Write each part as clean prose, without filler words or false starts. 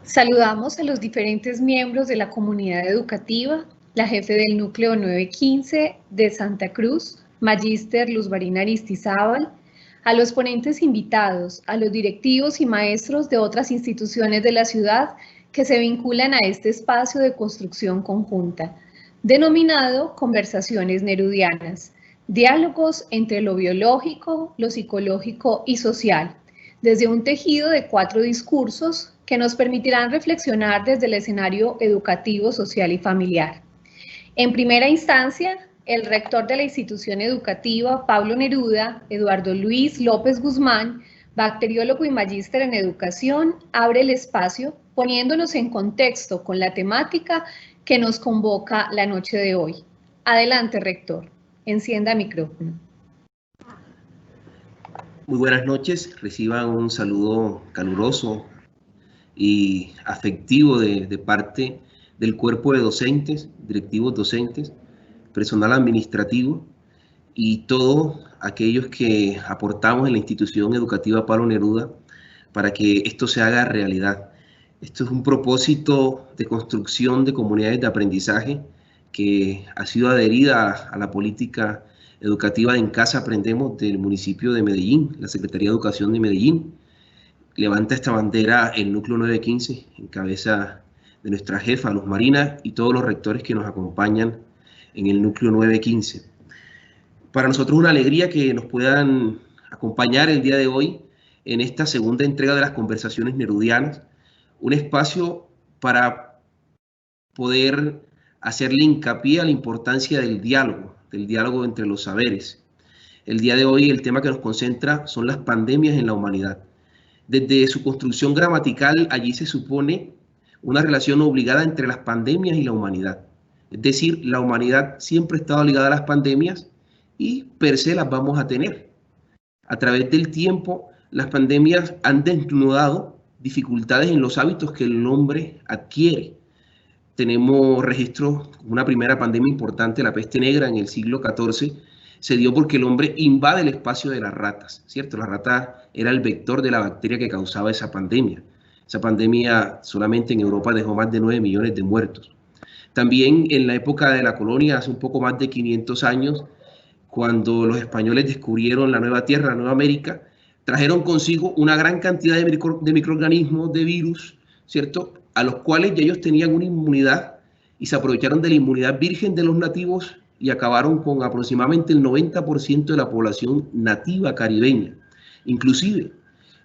Saludamos a los diferentes miembros de la comunidad educativa, la jefe del núcleo 915 de Santa Cruz, Magíster Luz Marina Aristizábal, a los ponentes invitados, a los directivos y maestros de otras instituciones de la ciudad que se vinculan a este espacio de construcción conjunta, denominado Conversaciones Nerudianas, diálogos entre lo biológico, lo psicológico y social, desde un tejido de 4 discursos que nos permitirán reflexionar desde el escenario educativo, social y familiar. En primera instancia, el rector de la institución educativa, Pablo Neruda, Eduardo Luis López Guzmán, bacteriólogo y magíster en educación, abre el espacio poniéndonos en contexto con la temática que nos convoca la noche de hoy. Adelante, rector. Encienda micrófono. Muy buenas noches. Reciban un saludo caluroso y afectivo de parte del cuerpo de docentes, directivos docentes, personal administrativo y todos aquellos que aportamos en la institución educativa Pablo Neruda para que esto se haga realidad. Esto es un propósito de construcción de comunidades de aprendizaje que ha sido adherida a la política educativa de En Casa Aprendemos del municipio de Medellín, la Secretaría de Educación de Medellín. Levanta esta bandera el núcleo 915 en cabeza de nuestra jefa Luz Marina y todos los rectores que nos acompañan en el núcleo 915. Para nosotros es una alegría que nos puedan acompañar el día de hoy en esta segunda entrega de las Conversaciones Nerudianas, un espacio para poder hacerle hincapié a la importancia del diálogo entre los saberes. El día de hoy el tema que nos concentra son las pandemias en la humanidad. Desde su construcción gramatical, allí se supone una relación obligada entre las pandemias y la humanidad. Es decir, la humanidad siempre ha estado ligada a las pandemias y per se las vamos a tener. A través del tiempo, las pandemias han desnudado dificultades en los hábitos que el hombre adquiere. Tenemos registro, una primera pandemia importante, la peste negra en el siglo XIV, se dio porque el hombre invade el espacio de las ratas, ¿cierto? La rata era el vector de la bacteria que causaba esa pandemia. Esa pandemia solamente en Europa dejó más de 9 millones de muertos. También en la época de la colonia, hace un poco más de 500 años, cuando los españoles descubrieron la nueva tierra, la Nueva América, trajeron consigo una gran cantidad de microorganismos, de virus, ¿cierto? A los cuales ya ellos tenían una inmunidad y se aprovecharon de la inmunidad virgen de los nativos y acabaron con aproximadamente el 90% de la población nativa caribeña. Inclusive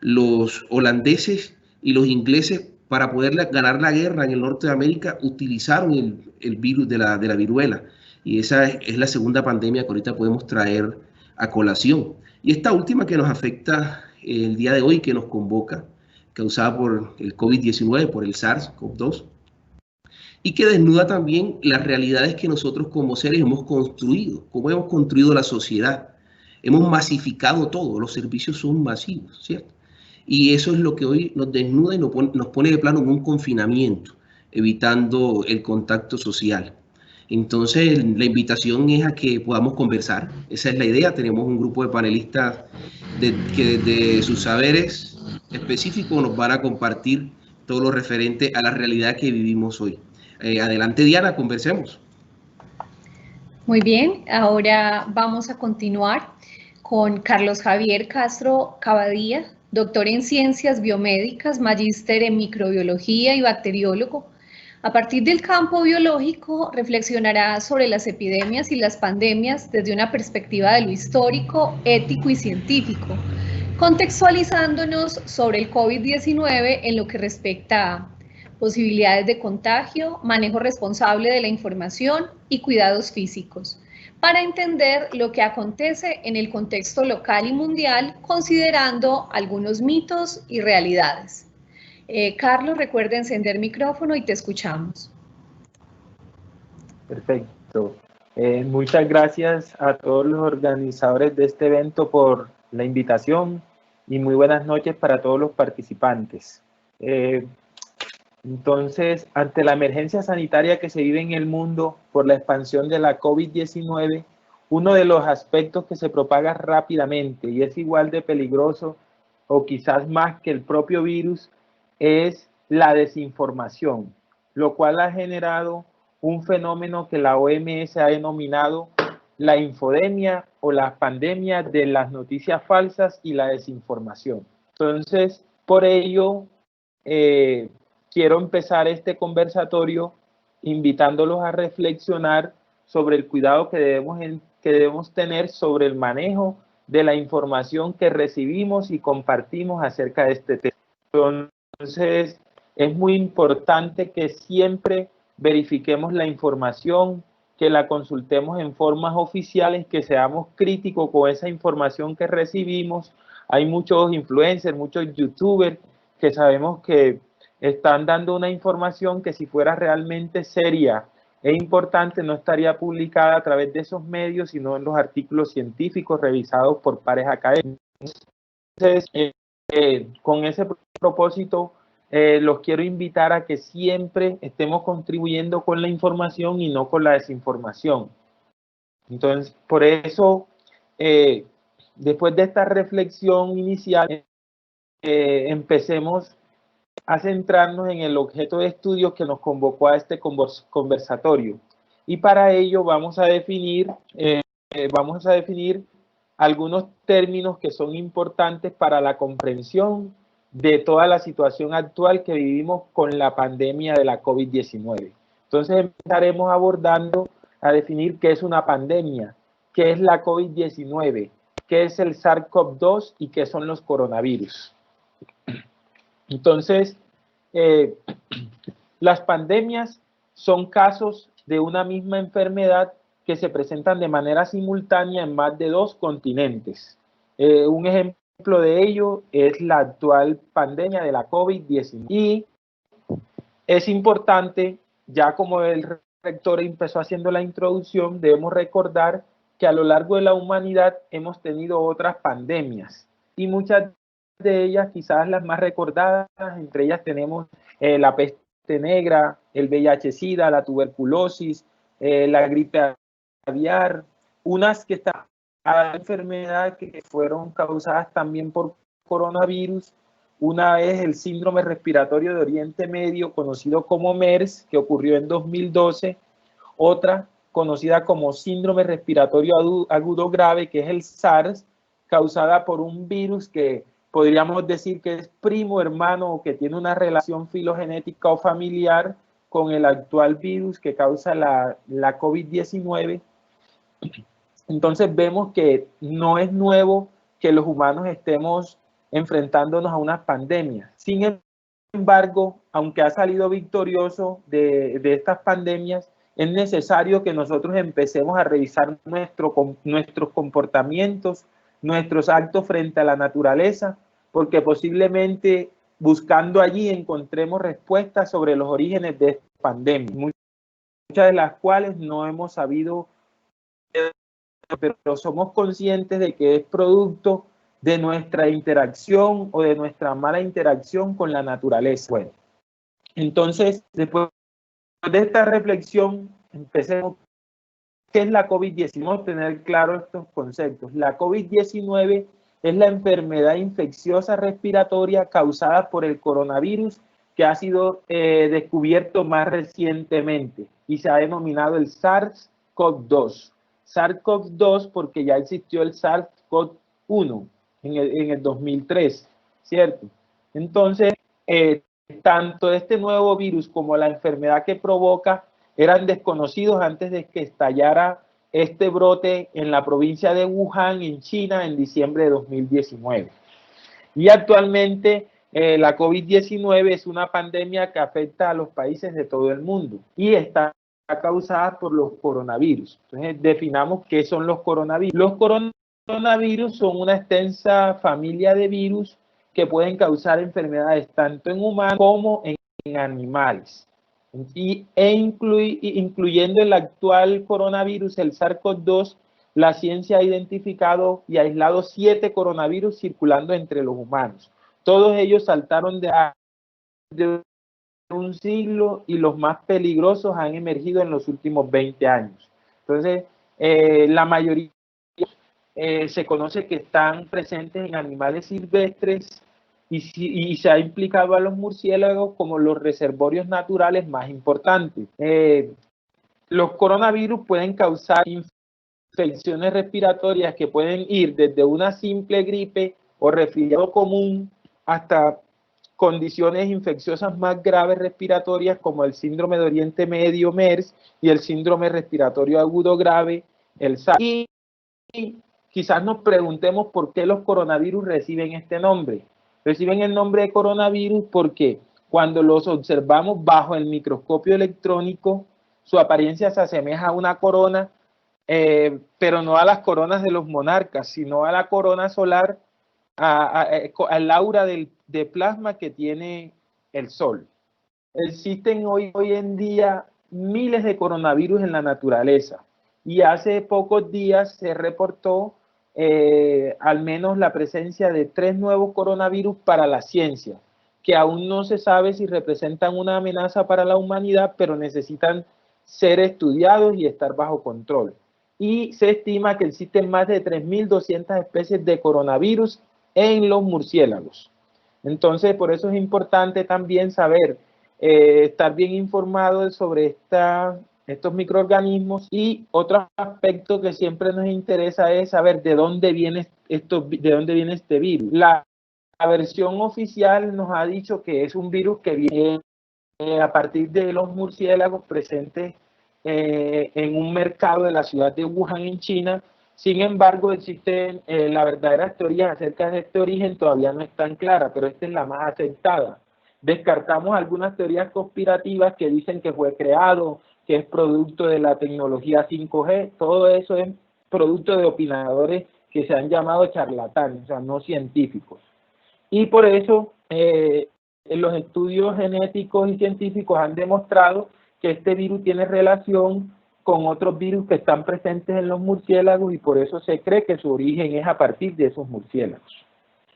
los holandeses y los ingleses, para poder ganar la guerra en el norte de América, utilizaron el virus de la viruela. Y esa es la segunda pandemia que ahorita podemos traer a colación. Y esta última que nos afecta el día de hoy, que nos convoca, causada por el COVID-19, por el SARS-CoV-2, y que desnuda también las realidades que nosotros como seres hemos construido, cómo hemos construido la sociedad. Hemos masificado todo, los servicios son masivos, ¿cierto? Y eso es lo que hoy nos desnuda y nos pone de plano en un confinamiento, evitando el contacto social. Entonces, la invitación es a que podamos conversar. Esa es la idea. Tenemos un grupo de panelistas que desde sus saberes específicos nos van a compartir todo lo referente a la realidad que vivimos hoy. Adelante, Diana, conversemos. Muy bien, ahora vamos a continuar con Carlos Javier Castro Cavadía, doctor en Ciencias Biomédicas, magíster en Microbiología y bacteriólogo. A partir del campo biológico, reflexionará sobre las epidemias y las pandemias desde una perspectiva de lo histórico, ético y científico, contextualizándonos sobre el COVID-19 en lo que respecta a posibilidades de contagio, manejo responsable de la información y cuidados físicos, para entender lo que acontece en el contexto local y mundial, considerando algunos mitos y realidades. Carlos, recuerda encender micrófono y te escuchamos. Perfecto. Muchas gracias a todos los organizadores de este evento por la invitación y muy buenas noches para todos los participantes. Entonces, ante la emergencia sanitaria que se vive en el mundo por la expansión de la COVID-19, uno de los aspectos que se propaga rápidamente y es igual de peligroso o quizás más que el propio virus es la desinformación, lo cual ha generado un fenómeno que la OMS ha denominado la infodemia o la pandemia de las noticias falsas y la desinformación. Entonces, por ello, quiero empezar este conversatorio invitándolos a reflexionar sobre el cuidado que debemos tener sobre el manejo de la información que recibimos y compartimos acerca de este tema. Entonces, es muy importante que siempre verifiquemos la información, que la consultemos en formas oficiales, que seamos críticos con esa información que recibimos. Hay muchos influencers, muchos youtubers que sabemos que están dando una información que si fuera realmente seria e importante no estaría publicada a través de esos medios, sino en los artículos científicos revisados por pares académicos. Entonces, con ese propósito, los quiero invitar a que siempre estemos contribuyendo con la información y no con la desinformación. Entonces, por eso, después de esta reflexión inicial, empecemos a centrarnos en el objeto de estudio que nos convocó a este conversatorio. Y para ello vamos a definir algunos términos que son importantes para la comprensión de toda la situación actual que vivimos con la pandemia de la COVID-19. Entonces empezaremos abordando a definir qué es una pandemia, qué es la COVID-19, qué es el SARS-CoV-2 y qué son los coronavirus. Entonces, las pandemias son casos de una misma enfermedad que se presentan de manera simultánea en más de 2 continentes. Un ejemplo de ello es la actual pandemia de la COVID-19. Y es importante, ya como el rector empezó haciendo la introducción, debemos recordar que a lo largo de la humanidad hemos tenido otras pandemias y muchas de ellas, quizás las más recordadas, entre ellas tenemos la peste negra, el VIH-Sida, la tuberculosis, la gripe aviar, unas que están a la enfermedad que fueron causadas también por coronavirus. Una es el síndrome respiratorio de Oriente Medio, conocido como MERS, que ocurrió en 2012. Otra, conocida como síndrome respiratorio agudo grave, que es el SARS, causada por un virus que podríamos decir que es primo hermano o que tiene una relación filogenética o familiar con el actual virus que causa la COVID-19. Entonces vemos que no es nuevo que los humanos estemos enfrentándonos a una pandemia. Sin embargo, aunque ha salido victorioso de estas pandemias, es necesario que nosotros empecemos a revisar nuestros comportamientos, nuestros actos frente a la naturaleza, porque posiblemente buscando allí encontremos respuestas sobre los orígenes de esta pandemia, muchas de las cuales no hemos sabido, pero somos conscientes de que es producto de nuestra interacción o de nuestra mala interacción con la naturaleza. Bueno, entonces, después de esta reflexión, empecemos. ¿Qué es la COVID-19? Tener claro estos conceptos. La COVID-19 es la enfermedad infecciosa respiratoria causada por el coronavirus que ha sido descubierto más recientemente y se ha denominado el SARS-CoV-2. SARS-CoV-2 porque ya existió el SARS-CoV-1 en el 2003, ¿cierto? Entonces, tanto este nuevo virus como la enfermedad que provoca eran desconocidos antes de que estallara este brote en la provincia de Wuhan, en China, en diciembre de 2019. Y actualmente la COVID-19 es una pandemia que afecta a los países de todo el mundo y está causada por los coronavirus. Entonces, definamos qué son los coronavirus. Los coronavirus son una extensa familia de virus que pueden causar enfermedades tanto en humanos como en animales. Incluyendo el actual coronavirus, el SARS-CoV-2, la ciencia ha identificado y aislado 7 coronavirus circulando entre los humanos. Todos ellos saltaron de un siglo y los más peligrosos han emergido en los últimos 20 años. Entonces, la mayoría se conoce que están presentes en animales silvestres y se ha implicado a los murciélagos como los reservorios naturales más importantes. Los coronavirus pueden causar infecciones respiratorias que pueden ir desde una simple gripe o resfriado común hasta condiciones infecciosas más graves respiratorias como el síndrome de Oriente Medio, MERS, y el síndrome respiratorio agudo grave, el SARS. Y quizás nos preguntemos por qué los coronavirus reciben este nombre. Reciben el nombre de coronavirus porque cuando los observamos bajo el microscopio electrónico, su apariencia se asemeja a una corona, pero no a las coronas de los monarcas, sino a la corona solar, al aura de plasma que tiene el Sol. Existen hoy en día miles de coronavirus en la naturaleza y hace pocos días se reportó al menos la presencia de 3 nuevos coronavirus para la ciencia, que aún no se sabe si representan una amenaza para la humanidad, pero necesitan ser estudiados y estar bajo control. Y se estima que existen más de 3.200 especies de coronavirus en los murciélagos. Entonces, por eso es importante también saber, estar bien informado sobre estos microorganismos. Y otro aspecto que siempre nos interesa es saber de dónde viene este virus. La versión oficial nos ha dicho que es un virus que viene a partir de los murciélagos presentes en un mercado de la ciudad de Wuhan, en China. Sin embargo, existen las verdaderas teorías acerca de este origen todavía no están claras, pero esta es la más aceptada. Descartamos algunas teorías conspirativas que dicen que fue creado, que es producto de la tecnología 5G. Todo eso es producto de opinadores que se han llamado charlatanes, o sea, no científicos. Y por eso los estudios genéticos y científicos han demostrado que este virus tiene relación con otros virus que están presentes en los murciélagos, y por eso se cree que su origen es a partir de esos murciélagos.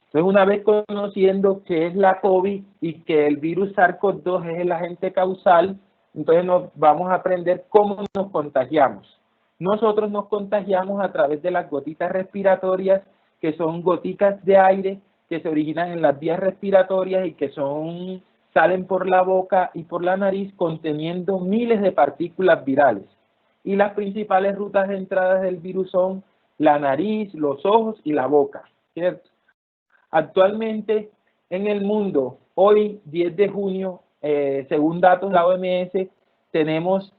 Entonces, una vez conociendo qué es la COVID y que el virus SARS-CoV-2 es el agente causal, entonces nos vamos a aprender cómo nos contagiamos. Nosotros nos contagiamos a través de las gotitas respiratorias, que son goticas de aire que se originan en las vías respiratorias y que salen por la boca y por la nariz conteniendo miles de partículas virales. Y las principales rutas de entrada del virus son la nariz, los ojos y la boca, ¿cierto? Actualmente en el mundo, hoy 10 de junio, según datos de la OMS, tenemos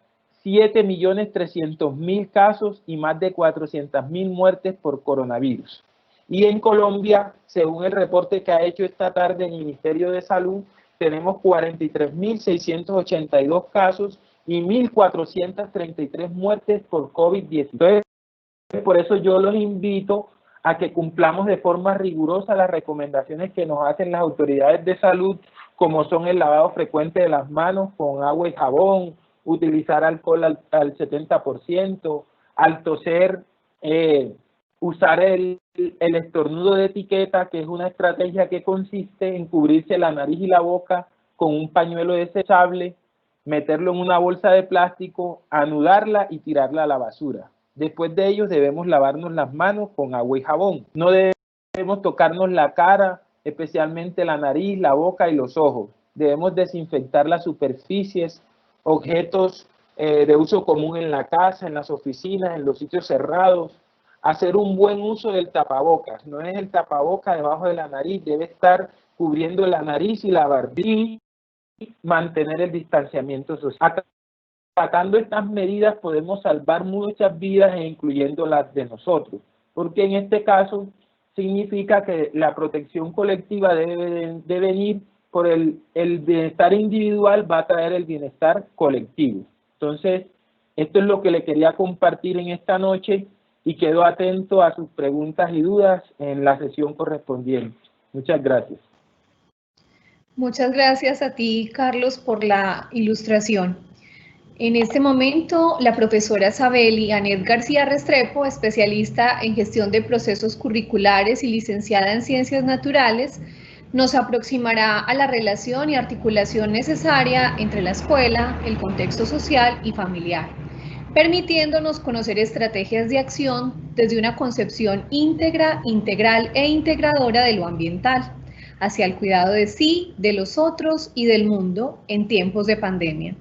7.300.000 casos y más de 400.000 muertes por coronavirus. Y en Colombia, según el reporte que ha hecho esta tarde el Ministerio de Salud, tenemos 43.682 casos y 1.433 muertes por COVID-19. Por eso yo los invito a que cumplamos de forma rigurosa las recomendaciones que nos hacen las autoridades de salud, como son el lavado frecuente de las manos con agua y jabón, utilizar alcohol al 70%, al toser, usar el estornudo de etiqueta, que es una estrategia que consiste en cubrirse la nariz y la boca con un pañuelo desechable, meterlo en una bolsa de plástico, anudarla y tirarla a la basura. Después de ello debemos lavarnos las manos con agua y jabón. No debemos tocarnos la cara, especialmente la nariz, la boca y los ojos. Debemos desinfectar las superficies, objetos de uso común en la casa, en las oficinas, en los sitios cerrados. Hacer un buen uso del tapabocas. No es el tapabocas debajo de la nariz, debe estar cubriendo la nariz y la barbilla, y mantener el distanciamiento social. Acatando estas medidas podemos salvar muchas vidas, incluyendo las de nosotros, porque en este caso significa que la protección colectiva debe venir por el bienestar individual, va a traer el bienestar colectivo. Entonces, esto es lo que le quería compartir en esta noche y quedo atento a sus preguntas y dudas en la sesión correspondiente. Muchas gracias. Muchas gracias a ti, Carlos, por la ilustración. En este momento, la profesora Sabeli Anet García Restrepo, especialista en gestión de procesos curriculares y licenciada en Ciencias Naturales, nos aproximará a la relación y articulación necesaria entre la escuela, el contexto social y familiar, permitiéndonos conocer estrategias de acción desde una concepción íntegra, integral e integradora de lo ambiental, hacia el cuidado de sí, de los otros y del mundo en tiempos de pandemia.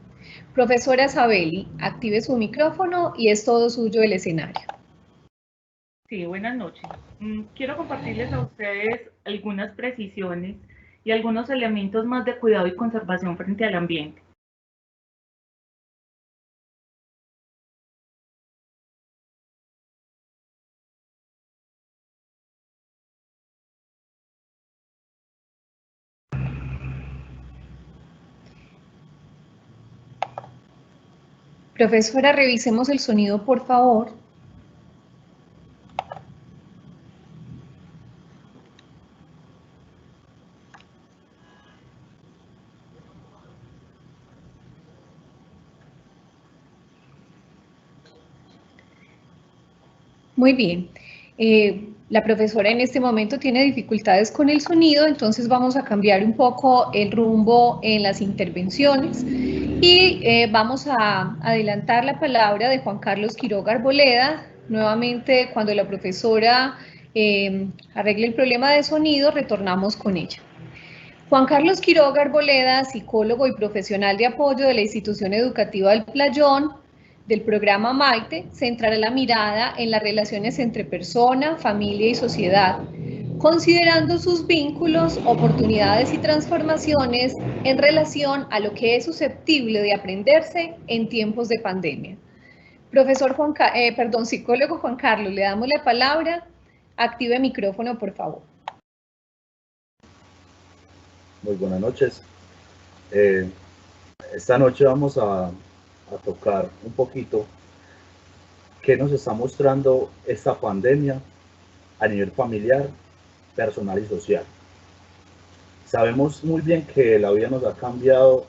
Profesora Sabelli, active su micrófono y es todo suyo el escenario. Sí, buenas noches. Quiero compartirles a ustedes algunas precisiones y algunos elementos más de cuidado y conservación frente al ambiente. Profesora, revisemos el sonido, por favor. Muy bien. La profesora en este momento tiene dificultades con el sonido, entonces vamos a cambiar un poco el rumbo en las intervenciones y vamos a adelantar la palabra de Juan Carlos Quiroga Arboleda. Nuevamente, cuando la profesora arregle el problema de sonido, retornamos con ella. Juan Carlos Quiroga Arboleda, psicólogo y profesional de apoyo de la institución educativa del Playón, del programa Maite, centrará la mirada en las relaciones entre persona, familia y sociedad, considerando sus vínculos, oportunidades y transformaciones en relación a lo que es susceptible de aprenderse en tiempos de pandemia. Psicólogo Juan Carlos, le damos la palabra. Active micrófono, por favor. Muy buenas noches. Esta noche vamos a tocar un poquito qué nos está mostrando esta pandemia a nivel familiar, personal y social. Sabemos muy bien que la vida nos ha cambiado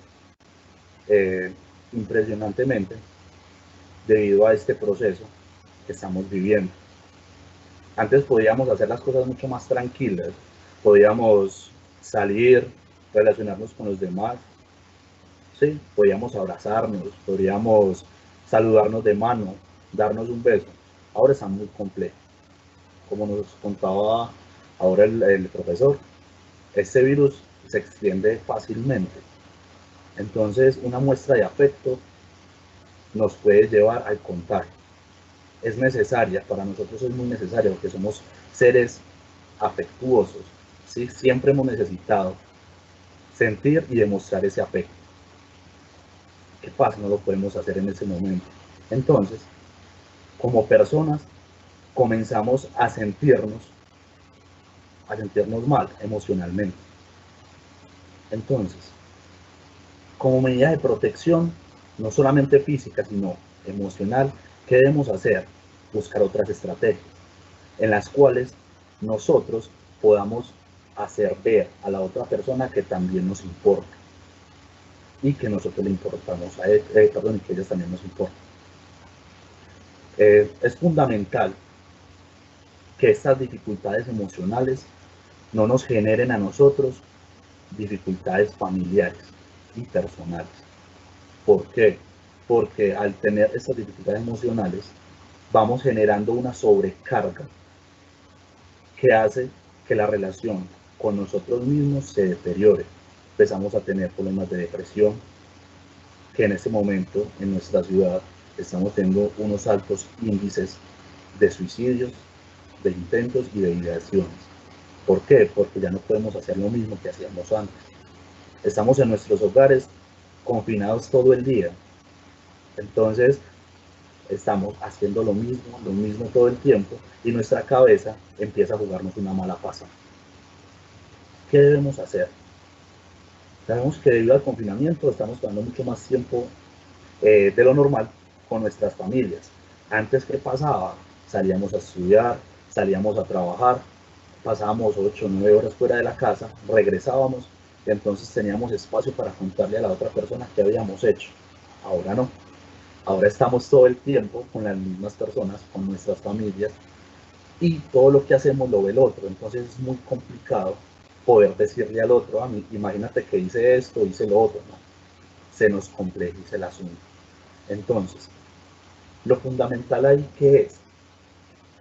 impresionantemente debido a este proceso que estamos viviendo. Antes podíamos hacer las cosas mucho más tranquilas, podíamos salir, relacionarnos con los demás, ¿sí? Podíamos abrazarnos, podríamos saludarnos de mano, darnos un beso. Ahora está muy complejo. Como nos contaba ahora el profesor, este virus se extiende fácilmente. Entonces, una muestra de afecto nos puede llevar al contagio. Es necesaria, para nosotros es muy necesario, porque somos seres afectuosos, ¿sí? Siempre hemos necesitado sentir y demostrar ese afecto. ¿Qué pasa? No lo podemos hacer en ese momento. Entonces, como personas, comenzamos a sentirnos mal emocionalmente. Entonces, como medida de protección, no solamente física, sino emocional, ¿qué debemos hacer? Buscar otras estrategias en las cuales nosotros podamos hacer ver a la otra persona que también nos importa y que nosotros le importamos a él, y que ellas también nos importan. Es fundamental que estas dificultades emocionales no nos generen a nosotros dificultades familiares y personales. ¿Por qué? Porque al tener estas dificultades emocionales vamos generando una sobrecarga que hace que la relación con nosotros mismos se deteriore. Empezamos a tener problemas de depresión, que en este momento en nuestra ciudad estamos teniendo unos altos índices de suicidios, de intentos y de ideaciones. ¿Por qué? Porque ya no podemos hacer lo mismo que hacíamos antes. Estamos en nuestros hogares confinados todo el día. Entonces, estamos haciendo lo mismo todo el tiempo y nuestra cabeza empieza a jugarnos una mala pasada. ¿Qué debemos hacer? Sabemos que debido al confinamiento estamos pasando mucho más tiempo de lo normal con nuestras familias. Antes, ¿qué pasaba? Salíamos a estudiar, salíamos a trabajar, pasábamos 8 o 9 horas fuera de la casa, regresábamos y entonces teníamos espacio para contarle a la otra persona qué habíamos hecho. Ahora no. Ahora estamos todo el tiempo con las mismas personas, con nuestras familias, y todo lo que hacemos lo ve el otro. Entonces es muy complicado poder decirle al otro, imagínate que hice esto, hice lo otro, ¿no? Se nos complejiza el asunto. Entonces, lo fundamental ahí que es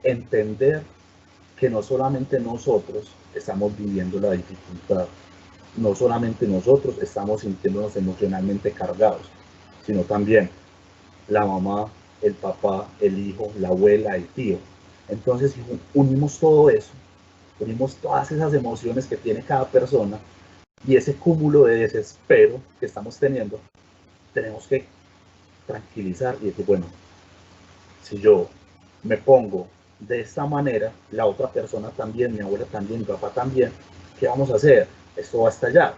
entender que no solamente nosotros estamos viviendo la dificultad, no solamente nosotros estamos sintiéndonos emocionalmente cargados, sino también la mamá, el papá, el hijo, la abuela, el tío. Entonces, si unimos todo eso, unimos todas esas emociones que tiene cada persona y ese cúmulo de desespero que estamos teniendo, tenemos que tranquilizar y decir, bueno, si yo me pongo de esta manera, la otra persona también, mi abuela también, mi papá también, ¿qué vamos a hacer? Esto va a estallar.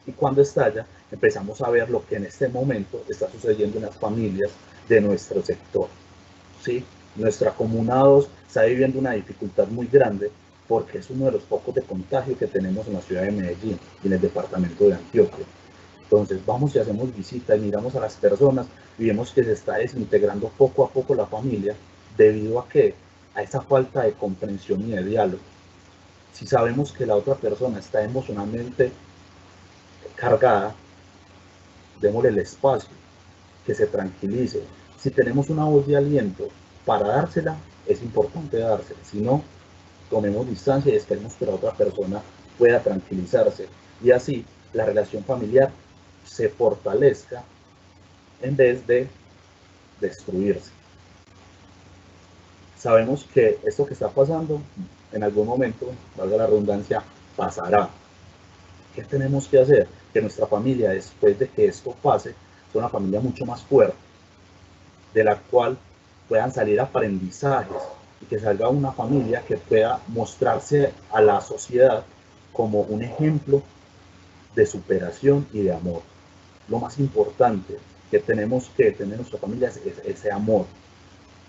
Y cuando estalla, empezamos a ver lo que en este momento está sucediendo en las familias de nuestro sector. ¿Sí? Nuestra comuna 2 está viviendo una dificultad muy grande porque es uno de los focos de contagio que tenemos en la ciudad de Medellín y en el departamento de Antioquia. Entonces vamos y hacemos visita y miramos a las personas y vemos que se está desintegrando poco a poco la familia debido a que a esa falta de comprensión y de diálogo. Si sabemos que la otra persona está emocionalmente cargada, démosle el espacio, que se tranquilice. Si tenemos una voz de aliento para dársela, es importante dársela. Si no, tomemos distancia y esperemos que la otra persona pueda tranquilizarse. Y así la relación familiar se fortalezca en vez de destruirse. Sabemos que esto que está pasando, en algún momento, valga la redundancia, pasará. ¿Qué tenemos que hacer? Que nuestra familia, después de que esto pase, sea una familia mucho más fuerte, de la cual puedan salir aprendizajes y que salga una familia que pueda mostrarse a la sociedad como un ejemplo de superación y de amor. Lo más importante que tenemos que tener en nuestra familia es ese amor,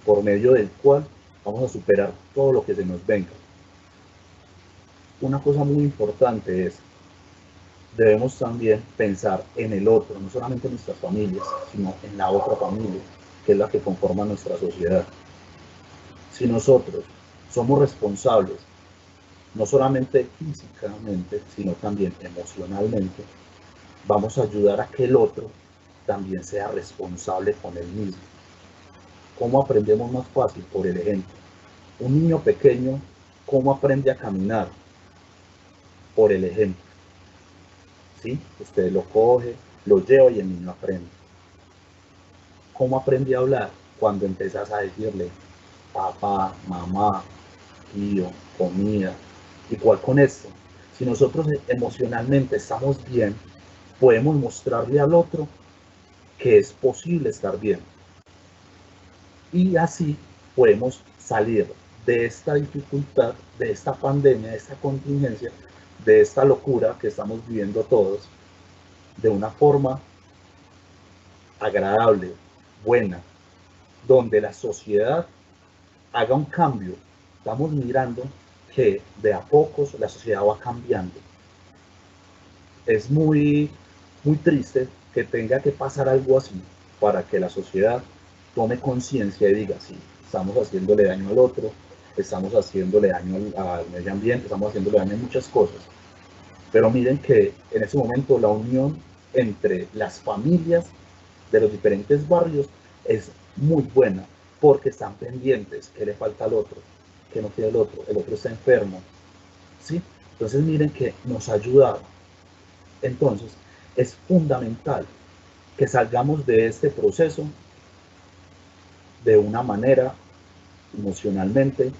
por medio del cual vamos a superar todo lo que se nos venga. Una cosa muy importante es, debemos también pensar en el otro, no solamente en nuestras familias, sino en la otra familia, que es la que conforma nuestra sociedad. Si nosotros somos responsables, no solamente físicamente, sino también emocionalmente, vamos a ayudar a que el otro también sea responsable con él mismo. ¿Cómo aprendemos más fácil? Por el ejemplo. Un niño pequeño, ¿cómo aprende a caminar? Por el ejemplo. ¿Sí? Usted lo coge, lo lleva y el niño aprende. ¿Cómo aprende a hablar? Cuando empiezas a decirle papá, mamá, tío, comida. Igual con esto. Si nosotros emocionalmente estamos bien, podemos mostrarle al otro que es posible estar bien. Y así podemos salir de esta dificultad, de esta pandemia, de esta contingencia, de esta locura que estamos viviendo todos, de una forma agradable, buena, donde la sociedad haga un cambio. Estamos mirando que de a pocos la sociedad va cambiando. Es muy triste que tenga que pasar algo así para que la sociedad tome conciencia y diga, sí, estamos haciéndole daño al otro, estamos haciéndole daño al medio ambiente, estamos haciéndole daño a muchas cosas. Pero miren que en ese momento la unión entre las familias de los diferentes barrios es muy buena, porque están pendientes, qué le falta al otro, qué no quiere el otro está enfermo, ¿sí? Entonces miren que nos ha ayudado. Entonces es fundamental que salgamos de este proceso de una manera emocionalmente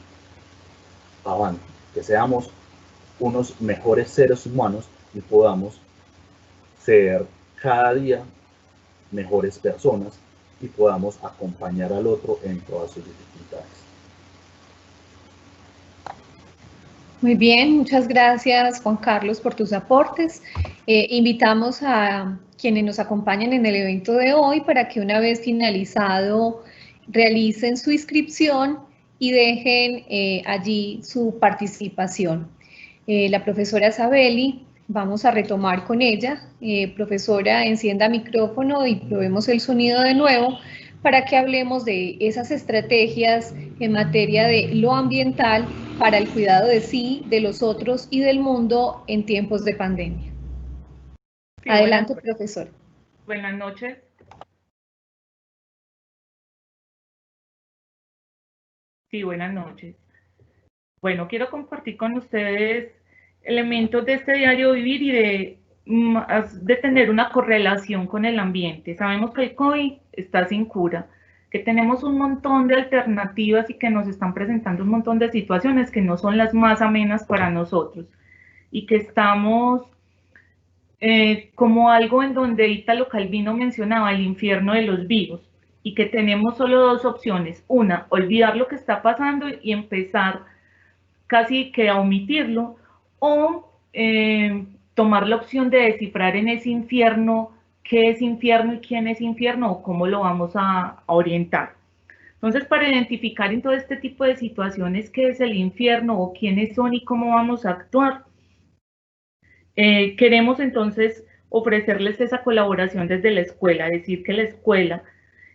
avante, que seamos unos mejores seres humanos y podamos ser cada día mejores personas y podamos acompañar al otro en todas sus dificultades. Muy bien, muchas gracias Juan Carlos por tus aportes. Invitamos a quienes nos acompañan en el evento de hoy para que una vez finalizado realicen su inscripción y dejen allí su participación. La profesora Sabeli, vamos a retomar con ella. Profesora, encienda micrófono y probemos el sonido de nuevo para que hablemos de esas estrategias en materia de lo ambiental para el cuidado de sí, de los otros y del mundo en tiempos de pandemia. Sí, adelante, profesor. Buenas noches. Sí, buenas noches. Bueno, quiero compartir con ustedes elementos de este diario vivir y de tener una correlación con el ambiente. Sabemos que el COVID está sin cura, que tenemos un montón de alternativas y que nos están presentando un montón de situaciones que no son las más amenas para nosotros y que estamos como algo en donde Italo Calvino mencionaba el infierno de los vivos y que tenemos solo dos opciones. Una, olvidar lo que está pasando y empezar casi que a omitirlo, o tomar la opción de descifrar en ese infierno qué es infierno y quién es infierno o cómo lo vamos a orientar. Entonces, para identificar en todo este tipo de situaciones qué es el infierno o quiénes son y cómo vamos a actuar, queremos entonces ofrecerles esa colaboración desde la escuela, decir que la escuela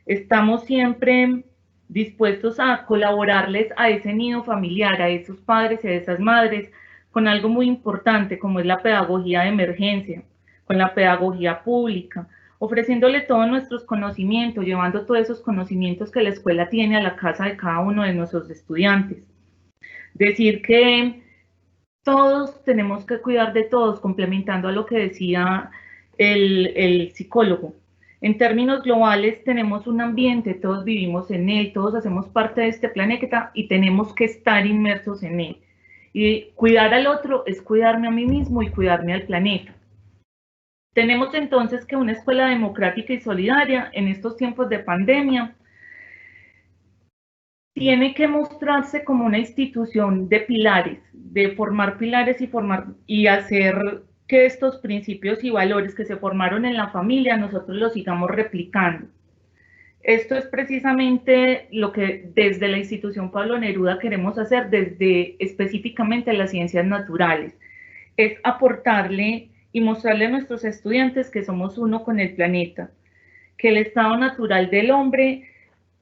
estamos siempre dispuestos a colaborarles a ese nido familiar, a esos padres y a esas madres, con algo muy importante como es la pedagogía de emergencia, con la pedagogía pública, ofreciéndole todos nuestros conocimientos, llevando todos esos conocimientos que la escuela tiene a la casa de cada uno de nuestros estudiantes. Decir que todos tenemos que cuidar de todos, complementando a lo que decía el psicólogo. En términos globales tenemos un ambiente, todos vivimos en él, todos hacemos parte de este planeta y tenemos que estar inmersos en él. Y cuidar al otro es cuidarme a mí mismo y cuidarme al planeta. Tenemos entonces que una escuela democrática y solidaria en estos tiempos de pandemia tiene que mostrarse como una institución de pilares, de formar pilares y hacer que estos principios y valores que se formaron en la familia nosotros los sigamos replicando. Esto es precisamente lo que desde la institución Pablo Neruda queremos hacer desde específicamente las ciencias naturales, es aportarle y mostrarle a nuestros estudiantes que somos uno con el planeta, que el estado natural del hombre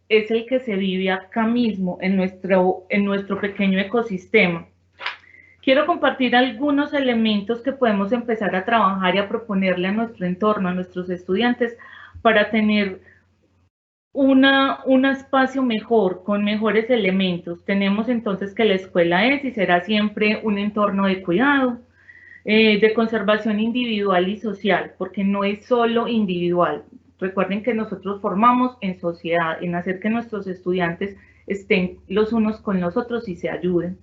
es el que se vive acá mismo, en nuestro pequeño ecosistema. Quiero compartir algunos elementos que podemos empezar a trabajar y a proponerle a nuestro entorno, a nuestros estudiantes, para tener un espacio mejor, con mejores elementos. Tenemos entonces que la escuela es y será siempre un entorno de cuidado, de conservación individual y social, porque no es solo individual. Recuerden que nosotros formamos en sociedad, en hacer que nuestros estudiantes estén los unos con los otros y se ayuden.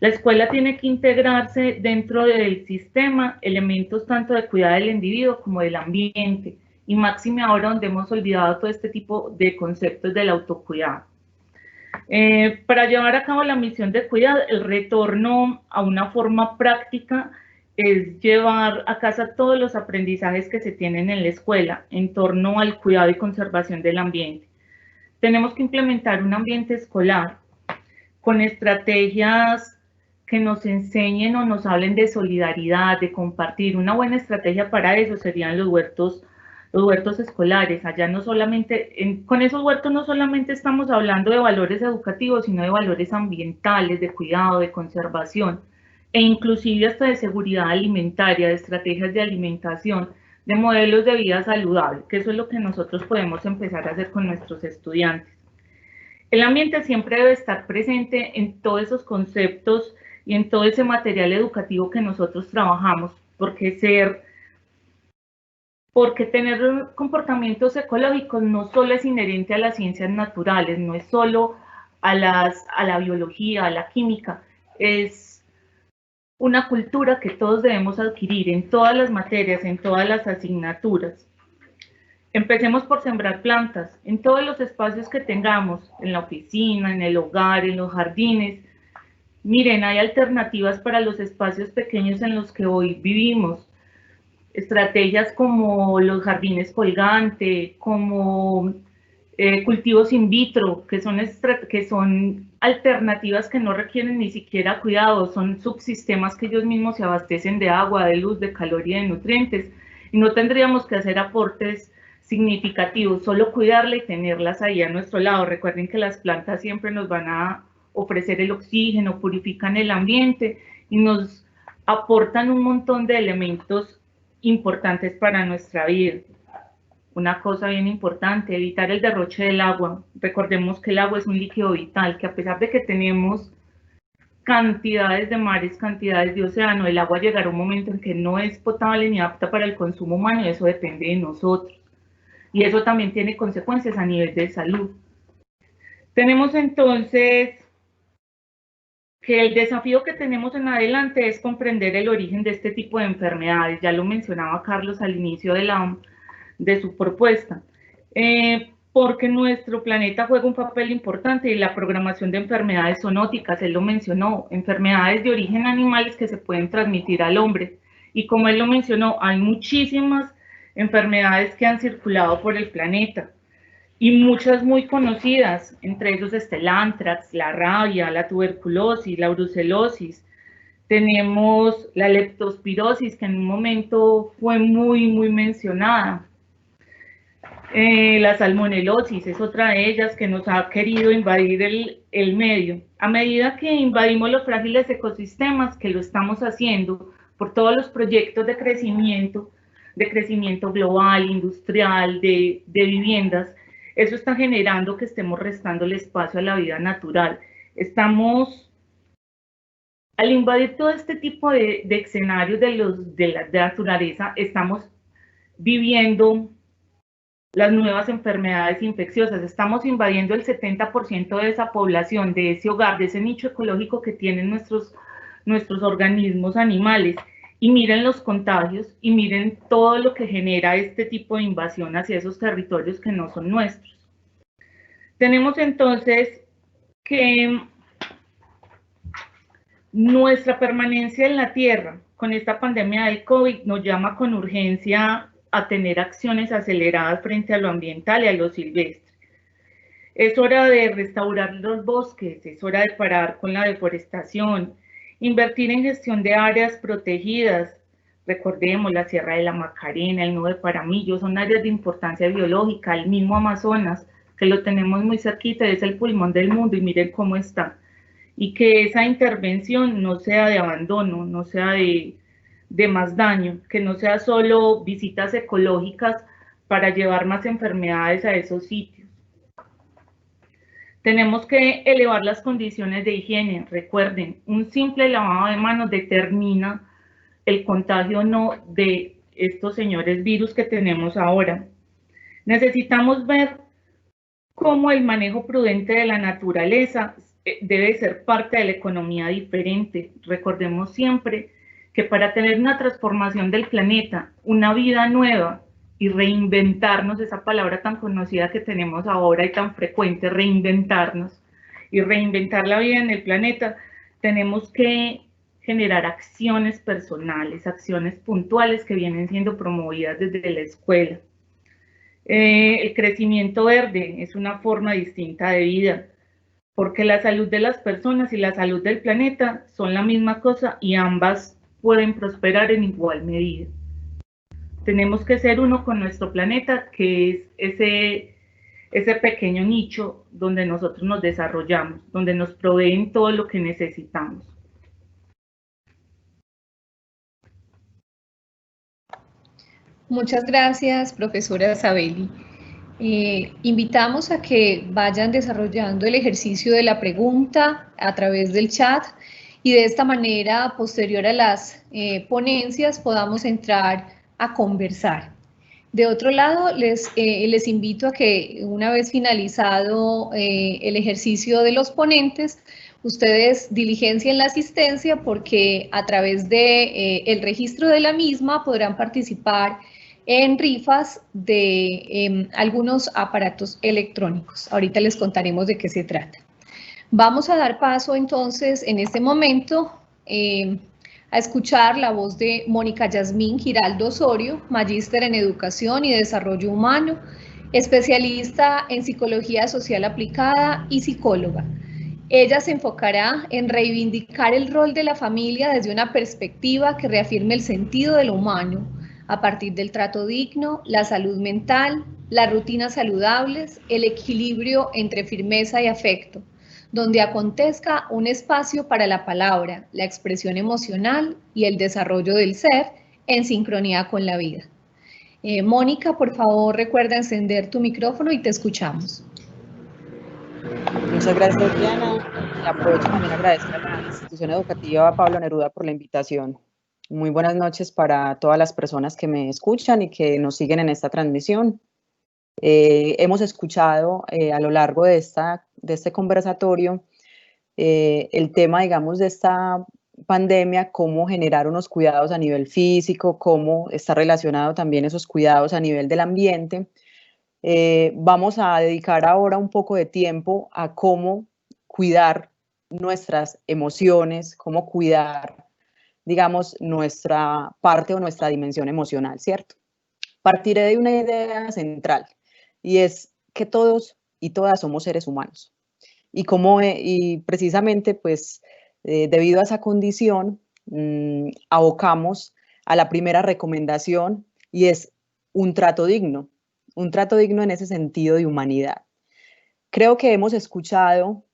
La escuela tiene que integrarse dentro del sistema elementos tanto de cuidado del individuo como del ambiente, y máxime ahora donde hemos olvidado todo este tipo de conceptos del autocuidado. Para llevar a cabo la misión de cuidado, el retorno a una forma práctica es llevar a casa todos los aprendizajes que se tienen en la escuela en torno al cuidado y conservación del ambiente. Tenemos que implementar un ambiente escolar con estrategias que nos enseñen o nos hablen de solidaridad, de compartir. Una buena estrategia para eso serían los huertos escolares. Allá no solamente, con esos huertos no solamente estamos hablando de valores educativos, sino de valores ambientales, de cuidado, de conservación, e inclusive hasta de seguridad alimentaria, de estrategias de alimentación, de modelos de vida saludable, que eso es lo que nosotros podemos empezar a hacer con nuestros estudiantes. El ambiente siempre debe estar presente en todos esos conceptos y en todo ese material educativo que nosotros trabajamos, porque tener comportamientos ecológicos no solo es inherente a las ciencias naturales, no es solo a la biología, a la química, es una cultura que todos debemos adquirir en todas las materias, en todas las asignaturas. Empecemos por sembrar plantas en todos los espacios que tengamos, en la oficina, en el hogar, en los jardines. Miren, hay alternativas para los espacios pequeños en los que hoy vivimos. Estrategias como los jardines colgantes, como cultivos in vitro, que son alternativas que no requieren ni siquiera cuidado, son subsistemas que ellos mismos se abastecen de agua, de luz, de calor y de nutrientes, y no tendríamos que hacer aportes significativos, solo cuidarla y tenerlas ahí a nuestro lado. Recuerden que las plantas siempre nos van a ofrecer el oxígeno, purifican el ambiente y nos aportan un montón de elementos importantes para nuestra vida. Una cosa bien importante, evitar el derroche del agua. Recordemos que el agua es un líquido vital, que a pesar de que tenemos cantidades de mares, cantidades de océano. El agua llegará a un momento en que no es potable ni apta para el consumo humano, y eso depende de nosotros. Y eso también tiene consecuencias a nivel de salud. Tenemos entonces que el desafío que tenemos en adelante es comprender el origen de este tipo de enfermedades. Ya lo mencionaba Carlos al inicio de su propuesta. Porque nuestro planeta juega un papel importante en la programación de enfermedades zoonóticas. Él lo mencionó, enfermedades de origen animales que se pueden transmitir al hombre. Y como él lo mencionó, hay muchísimas enfermedades que han circulado por el planeta, y muchas muy conocidas, entre ellos está el anthrax, la rabia, la tuberculosis, la brucelosis. Tenemos la leptospirosis, que en un momento fue muy mencionada. La salmonelosis es otra de ellas que nos ha querido invadir el medio. A medida que invadimos los frágiles ecosistemas, que lo estamos haciendo por todos los proyectos de crecimiento global, industrial, de viviendas, eso está generando que estemos restando el espacio a la vida natural. Al invadir todo este tipo de escenarios de la naturaleza, estamos viviendo las nuevas enfermedades infecciosas. Estamos invadiendo el 70% de esa población, de ese hogar, de ese nicho ecológico que tienen nuestros organismos animales. Y miren los contagios y miren todo lo que genera este tipo de invasión hacia esos territorios que no son nuestros. Tenemos entonces que nuestra permanencia en la Tierra con esta pandemia del COVID nos llama con urgencia a tener acciones aceleradas frente a lo ambiental y a lo silvestre. Es hora de restaurar los bosques, es hora de parar con la deforestación, invertir en gestión de áreas protegidas. Recordemos la Sierra de la Macarena, el Nudo de Paramillo, son áreas de importancia biológica, el mismo Amazonas, que lo tenemos muy cerquita, es el pulmón del mundo y miren cómo está. Y que esa intervención no sea de abandono, no sea de más daño, que no sea solo visitas ecológicas para llevar más enfermedades a esos sitios. Tenemos que elevar las condiciones de higiene. Recuerden, un simple lavado de manos determina el contagio o no de estos señores virus que tenemos ahora. Necesitamos ver cómo el manejo prudente de la naturaleza debe ser parte de la economía diferente. Recordemos siempre que para tener una transformación del planeta, una vida nueva y reinventarnos, esa palabra tan conocida que tenemos ahora y tan frecuente, reinventarnos y reinventar la vida en el planeta, tenemos que generar acciones personales, acciones puntuales que vienen siendo promovidas desde la escuela. El crecimiento verde es una forma distinta de vida, porque la salud de las personas y la salud del planeta son la misma cosa y ambas pueden prosperar en igual medida. Tenemos que ser uno con nuestro planeta, que es ese pequeño nicho donde nosotros nos desarrollamos, donde nos proveen todo lo que necesitamos. Muchas gracias, profesora Sabeli. Invitamos a que vayan desarrollando el ejercicio de la pregunta a través del chat y de esta manera, posterior a las ponencias, podamos entrar a conversar. De otro lado, les invito a que una vez finalizado el ejercicio de los ponentes, ustedes diligencien la asistencia porque a través de el registro de la misma podrán participar en rifas de algunos aparatos electrónicos. Ahorita les contaremos de qué se trata. Vamos a dar paso entonces en este momento a escuchar la voz de Mónica Yasmín Giraldo Osorio, magíster en Educación y Desarrollo Humano, especialista en Psicología Social Aplicada y psicóloga. Ella se enfocará en reivindicar el rol de la familia desde una perspectiva que reafirme el sentido de lo humano, a partir del trato digno, la salud mental, las rutinas saludables, el equilibrio entre firmeza y afecto, donde acontezca un espacio para la palabra, la expresión emocional y el desarrollo del ser en sincronía con la vida. Mónica, por favor, recuerda encender tu micrófono y te escuchamos. Muchas gracias, Diana. aprovecho también a agradecer a la institución educativa Pablo Neruda por la invitación. Muy buenas noches para todas las personas que me escuchan y que nos siguen en esta transmisión. Hemos escuchado a lo largo de este conversatorio el tema, digamos, de esta pandemia, cómo generar unos cuidados a nivel físico, cómo está relacionado también esos cuidados a nivel del ambiente. Vamos a dedicar ahora un poco de tiempo a cómo cuidar nuestras emociones, cómo cuidar, digamos, nuestra parte o nuestra dimensión emocional, ¿cierto? Partiré de una idea central y es que todos y todas somos seres humanos. Y precisamente, pues, debido a esa condición, abocamos a la primera recomendación y es un trato digno en ese sentido de humanidad. Creo que hemos escuchado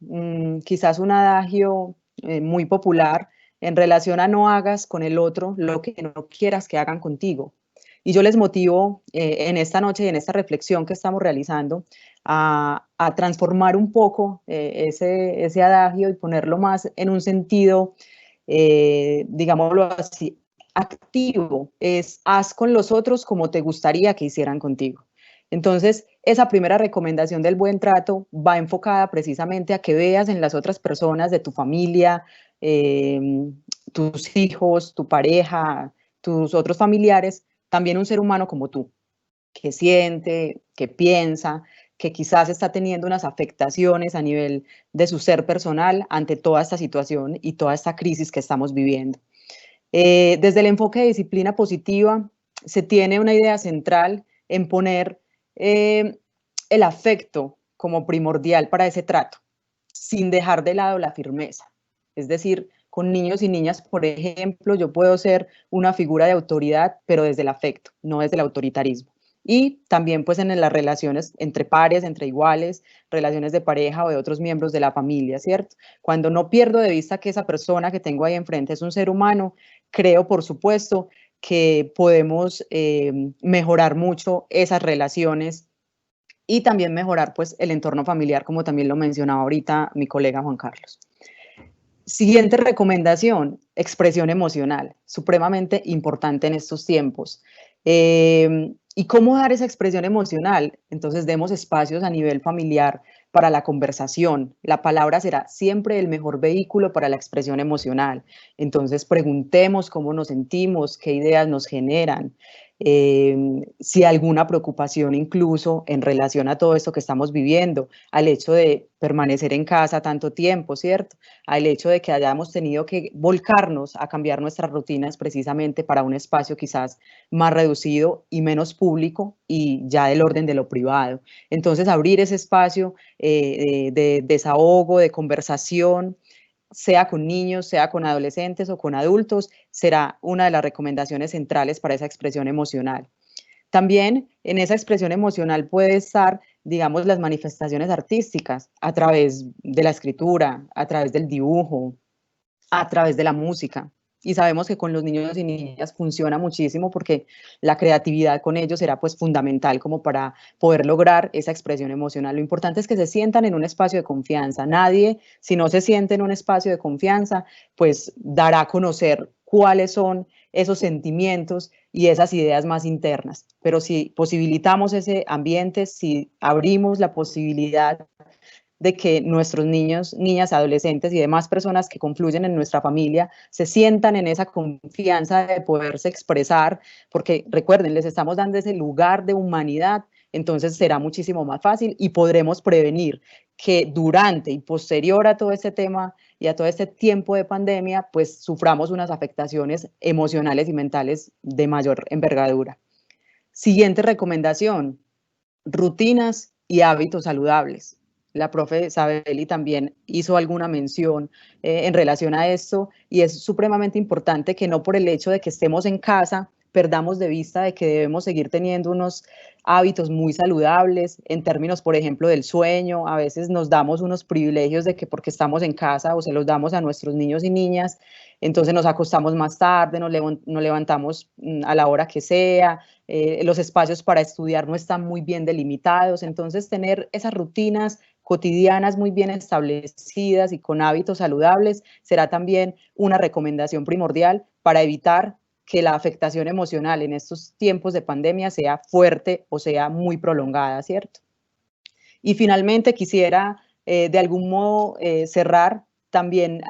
quizás un adagio muy popular en relación a no hagas con el otro lo que no quieras que hagan contigo. Y yo les motivo en esta noche y en esta reflexión que estamos realizando a transformar un poco ese adagio y ponerlo más en un sentido, digámoslo así, activo. Es haz con los otros como te gustaría que hicieran contigo. Entonces, esa primera recomendación del buen trato va enfocada precisamente a que veas en las otras personas de tu familia, tus hijos, tu pareja, tus otros familiares, también un ser humano como tú, que siente, que piensa, que quizás está teniendo unas afectaciones a nivel de su ser personal ante toda esta situación y toda esta crisis que estamos viviendo. Desde el enfoque de disciplina positiva, se tiene una idea central en poner el afecto como primordial para ese trato, sin dejar de lado la firmeza. Es decir, con niños y niñas, por ejemplo, yo puedo ser una figura de autoridad, pero desde el afecto, no desde el autoritarismo. Y también pues en las relaciones entre pares, entre iguales, relaciones de pareja o de otros miembros de la familia, ¿cierto? Cuando no pierdo de vista que esa persona que tengo ahí enfrente es un ser humano, creo, por supuesto, que podemos mejorar mucho esas relaciones y también mejorar pues el entorno familiar, como también lo mencionaba ahorita mi colega Juan Carlos. Siguiente recomendación, expresión emocional, supremamente importante en estos tiempos. ¿Y cómo dar esa expresión emocional? Entonces demos espacios a nivel familiar para la conversación. La palabra será siempre el mejor vehículo para la expresión emocional. Entonces preguntemos cómo nos sentimos, qué ideas nos generan, si hay alguna preocupación incluso en relación a todo esto que estamos viviendo, al hecho de permanecer en casa tanto tiempo, ¿cierto? Al hecho de que hayamos tenido que volcarnos a cambiar nuestras rutinas precisamente para un espacio quizás más reducido y menos público y ya del orden de lo privado. Entonces abrir ese espacio de desahogo, de conversación, sea con niños, sea con adolescentes o con adultos, será una de las recomendaciones centrales para esa expresión emocional. También en esa expresión emocional puede estar, digamos, las manifestaciones artísticas a través de la escritura, a través del dibujo, a través de la música. Y sabemos que con los niños y niñas funciona muchísimo porque la creatividad con ellos será pues fundamental como para poder lograr esa expresión emocional. Lo importante es que se sientan en un espacio de confianza. Nadie, si no se siente en un espacio de confianza, pues dará a conocer cuáles son esos sentimientos y esas ideas más internas. Pero si posibilitamos ese ambiente, si abrimos la posibilidad de que nuestros niños, niñas, adolescentes y demás personas que confluyen en nuestra familia se sientan en esa confianza de poderse expresar, porque recuerden, les estamos dando ese lugar de humanidad, entonces será muchísimo más fácil y podremos prevenir que durante y posterior a todo este tema y a todo este tiempo de pandemia, pues suframos unas afectaciones emocionales y mentales de mayor envergadura. Siguiente recomendación, rutinas y hábitos saludables. La profe Sabeli también hizo alguna mención en relación a esto y es supremamente importante que no por el hecho de que estemos en casa perdamos de vista de que debemos seguir teniendo unos hábitos muy saludables en términos, por ejemplo, del sueño. A veces nos damos unos privilegios de que porque estamos en casa o se los damos a nuestros niños y niñas entonces nos acostamos más tarde, nos levantamos a la hora que sea, los espacios para estudiar no están muy bien delimitados, entonces tener esas rutinas cotidianas muy bien establecidas y con hábitos saludables será también una recomendación primordial para evitar que la afectación emocional en estos tiempos de pandemia sea fuerte o sea muy prolongada, ¿cierto? Y finalmente quisiera de algún modo cerrar también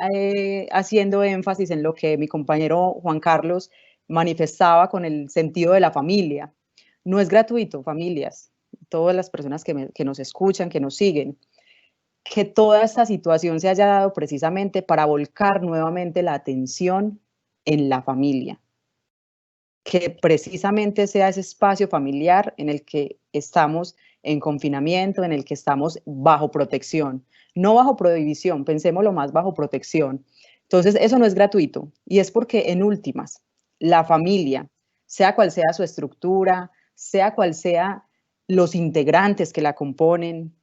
haciendo énfasis en lo que mi compañero Juan Carlos manifestaba con el sentido de la familia. No es gratuito, familias, todas las personas que nos escuchan, que nos siguen, que toda esta situación se haya dado precisamente para volcar nuevamente la atención en la familia, que precisamente sea ese espacio familiar en el que estamos en confinamiento, en el que estamos bajo protección, no bajo prohibición, pensémoslo más bajo protección. Entonces, eso no es gratuito y es porque en últimas, la familia, sea cual sea su estructura, sea cual sea los integrantes que la componen,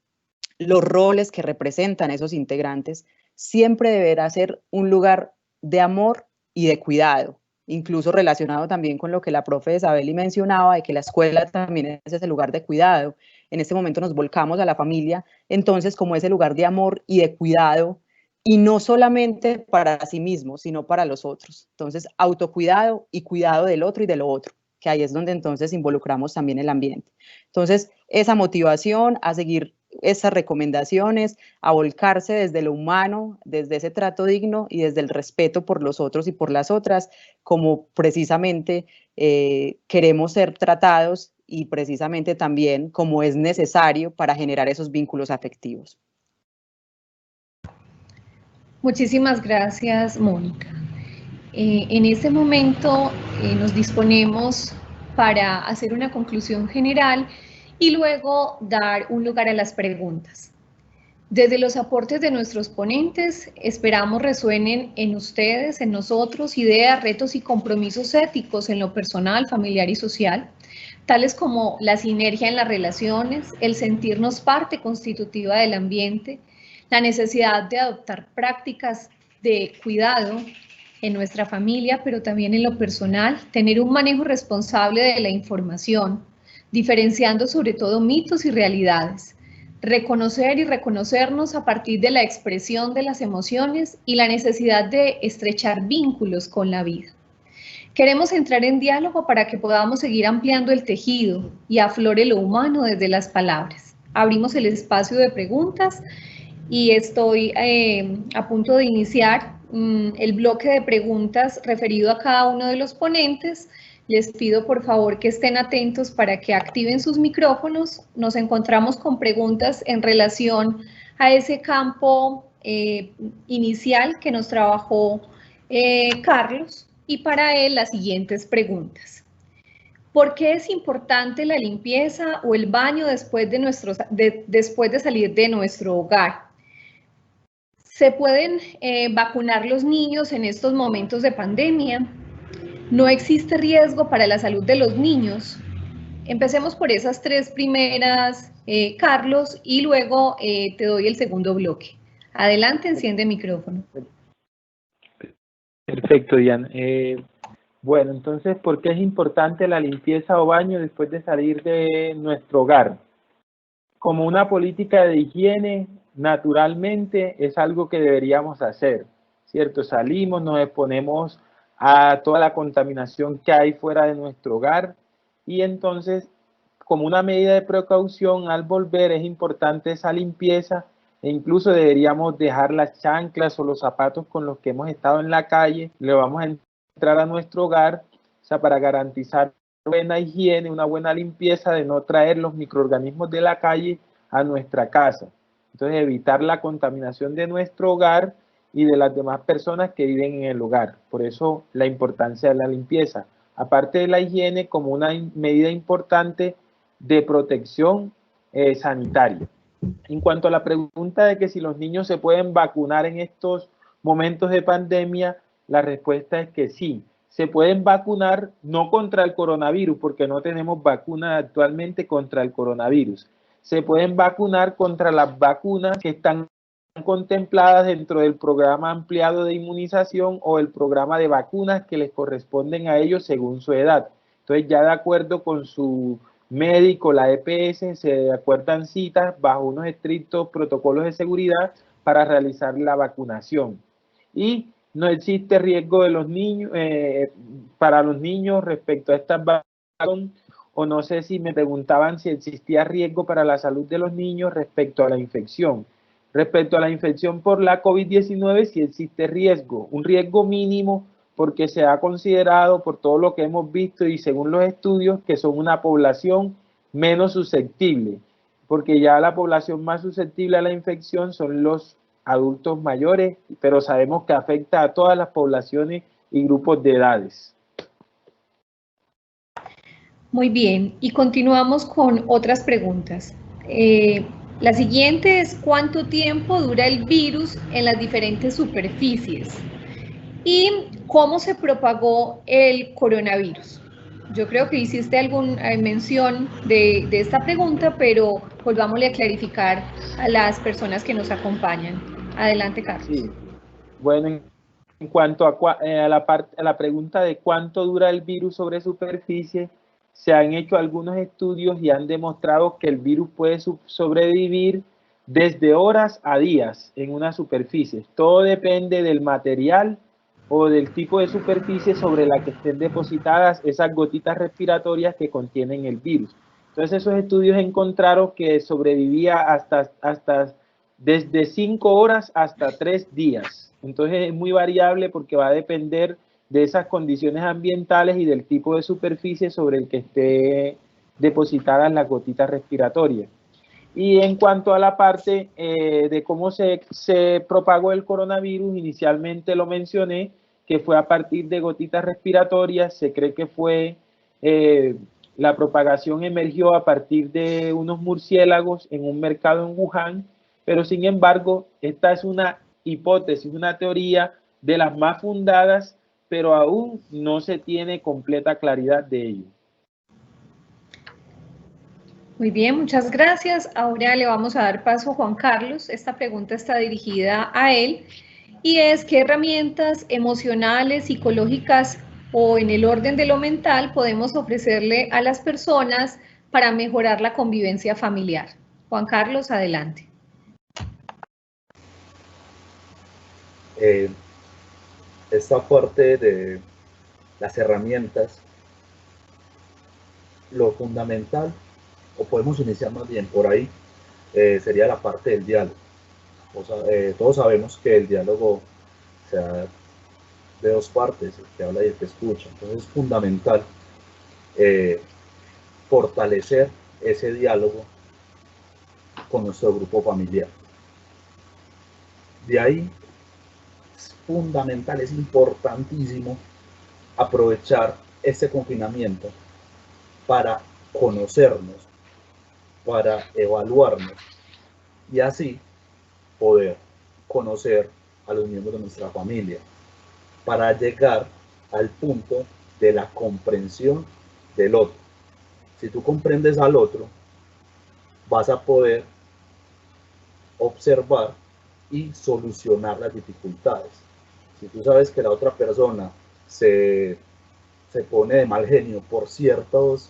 los roles que representan esos integrantes, siempre deberá ser un lugar de amor y de cuidado, incluso relacionado también con lo que la profe Isabeli mencionaba, de que la escuela también es ese lugar de cuidado. En este momento nos volcamos a la familia, entonces como ese lugar de amor y de cuidado, y no solamente para sí mismo, sino para los otros. Entonces, autocuidado y cuidado del otro y de lo otro, que ahí es donde entonces involucramos también el ambiente. Entonces, esa motivación a seguir esas recomendaciones, a volcarse desde lo humano, desde ese trato digno y desde el respeto por los otros y por las otras, como precisamente queremos ser tratados y precisamente también como es necesario para generar esos vínculos afectivos. Muchísimas gracias, Mónica. En este momento nos disponemos para hacer una conclusión general y luego dar un lugar a las preguntas. Desde los aportes de nuestros ponentes, esperamos resuenen en ustedes, en nosotros, ideas, retos y compromisos éticos en lo personal, familiar y social, tales como la sinergia en las relaciones, el sentirnos parte constitutiva del ambiente, la necesidad de adoptar prácticas de cuidado en nuestra familia, pero también en lo personal, tener un manejo responsable de la información, diferenciando sobre todo mitos y realidades, reconocer y reconocernos a partir de la expresión de las emociones y la necesidad de estrechar vínculos con la vida. Queremos entrar en diálogo para que podamos seguir ampliando el tejido y aflore lo humano desde las palabras. Abrimos el espacio de preguntas y estoy a punto de iniciar el bloque de preguntas referido a cada uno de los ponentes. Les pido por favor que estén atentos para que activen sus micrófonos. Nos encontramos con preguntas en relación a ese campo inicial que nos trabajó Carlos, y para él las siguientes preguntas. ¿Por qué es importante la limpieza o el baño después de salir de nuestro hogar? ¿Se pueden vacunar los niños en estos momentos de pandemia? ¿No existe riesgo para la salud de los niños? Empecemos por esas tres primeras, Carlos, y luego te doy el segundo bloque. Adelante, enciende el micrófono. Perfecto, Diana. Bueno, entonces, ¿por qué es importante la limpieza o baño después de salir de nuestro hogar? Como una política de higiene, naturalmente es algo que deberíamos hacer, ¿cierto? Salimos, nos exponemos a toda la contaminación que hay fuera de nuestro hogar y entonces, como una medida de precaución, al volver es importante esa limpieza e incluso deberíamos dejar las chanclas o los zapatos con los que hemos estado en la calle, le vamos a entrar a nuestro hogar, o sea, para garantizar buena higiene, una buena limpieza, de no traer los microorganismos de la calle a nuestra casa. Entonces, evitar la contaminación de nuestro hogar y de las demás personas que viven en el hogar. Por eso, la importancia de la limpieza. Aparte de la higiene, como una medida importante de protección sanitaria. En cuanto a la pregunta de que si los niños se pueden vacunar en estos momentos de pandemia, la respuesta es que sí. Se pueden vacunar no contra el coronavirus, porque no tenemos vacuna actualmente contra el coronavirus. Se pueden vacunar contra las vacunas que están contempladas dentro del programa ampliado de inmunización o el programa de vacunas que les corresponden a ellos según su edad. Entonces, ya de acuerdo con su médico, la EPS, se acuerdan citas bajo unos estrictos protocolos de seguridad para realizar la vacunación. Y no existe riesgo de los niños, para los niños respecto a estas vacunaciones, o no sé si me preguntaban si existía riesgo para la salud de los niños respecto a la infección. Respecto a la infección por la COVID-19, sí existe riesgo, un riesgo mínimo, porque se ha considerado por todo lo que hemos visto y según los estudios que son una población menos susceptible, porque ya la población más susceptible a la infección son los adultos mayores, pero sabemos que afecta a todas las poblaciones y grupos de edades. Muy bien, y continuamos con otras preguntas. La siguiente es: ¿cuánto tiempo dura el virus en las diferentes superficies? ¿Y cómo se propagó el coronavirus? Yo creo que hiciste alguna mención de esta pregunta, pero volvámosle a clarificar a las personas que nos acompañan. Adelante, Carlos. Sí. Bueno, en cuanto a la pregunta de cuánto dura el virus sobre superficie, se han hecho algunos estudios y han demostrado que el virus puede sobrevivir desde horas a días en una superficie. Todo depende del material o del tipo de superficie sobre la que estén depositadas esas gotitas respiratorias que contienen el virus. Entonces, esos estudios encontraron que sobrevivía hasta desde 5 horas hasta 3 días. Entonces, es muy variable porque va a depender de esas condiciones ambientales y del tipo de superficie sobre el que esté depositadas las gotitas respiratorias. Y en cuanto a la parte de cómo se propagó el coronavirus, inicialmente lo mencioné, que fue a partir de gotitas respiratorias. Se cree que fue, la propagación emergió a partir de unos murciélagos en un mercado en Wuhan, pero sin embargo, esta es una hipótesis, una teoría de las más fundadas, pero aún no se tiene completa claridad de ello. Muy bien, muchas gracias. Ahora le vamos a dar paso a Juan Carlos. Esta pregunta está dirigida a él y es: ¿qué herramientas emocionales, psicológicas o en el orden de lo mental podemos ofrecerle a las personas para mejorar la convivencia familiar? Juan Carlos, adelante. Esta parte de las herramientas, lo fundamental, o podemos iniciar más bien por ahí, sería la parte del diálogo. Todos sabemos que el diálogo se da de dos partes, el que habla y el que escucha. Entonces es fundamental fortalecer ese diálogo con nuestro grupo familiar. De ahí es fundamental, es importantísimo aprovechar este confinamiento para conocernos, para evaluarnos y así poder conocer a los miembros de nuestra familia, para llegar al punto de la comprensión del otro. Si tú comprendes al otro, vas a poder observar y solucionar las dificultades. Si tú sabes que la otra persona se pone de mal genio por ciertas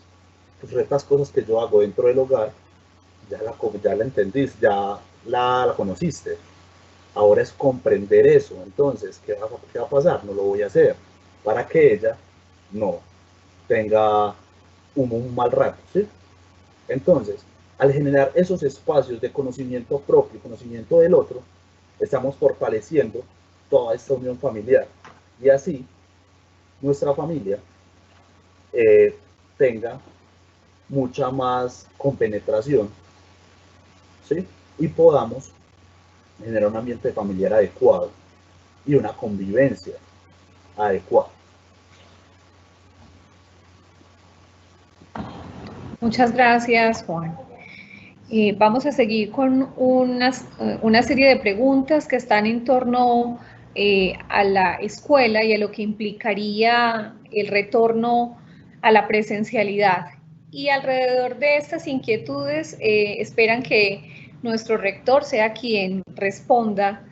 cosas que yo hago dentro del hogar, ya la entendiste, ya la conociste. Ahora es comprender eso. Entonces, ¿qué va a pasar? No lo voy a hacer para que ella no tenga un mal rato, ¿sí? Entonces, al generar esos espacios de conocimiento propio, conocimiento del otro, estamos fortaleciendo toda esta unión familiar y así nuestra familia tenga mucha más compenetración, ¿sí? Y podamos generar un ambiente familiar adecuado y una convivencia adecuada. Muchas gracias, Juan. Vamos a seguir con una serie de preguntas que están en torno a la escuela y a lo que implicaría el retorno a la presencialidad. Y alrededor de estas inquietudes esperan que nuestro rector sea quien responda.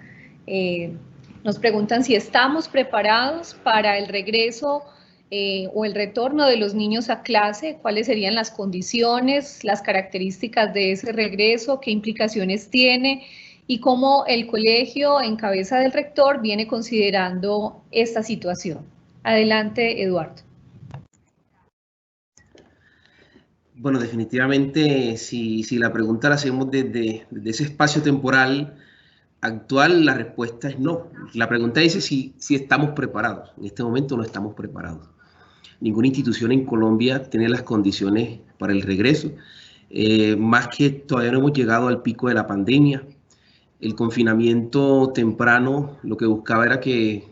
Nos preguntan si estamos preparados para el regreso o el retorno de los niños a clase, cuáles serían las condiciones, las características de ese regreso, qué implicaciones tiene y cómo el colegio en cabeza del rector viene considerando esta situación. Adelante, Eduardo. Bueno, definitivamente, si la pregunta la hacemos desde ese espacio temporal actual, la respuesta es no. La pregunta dice si estamos preparados. En este momento no estamos preparados. Ninguna institución en Colombia tiene las condiciones para el regreso. Más que todavía no hemos llegado al pico de la pandemia. El confinamiento temprano lo que buscaba era que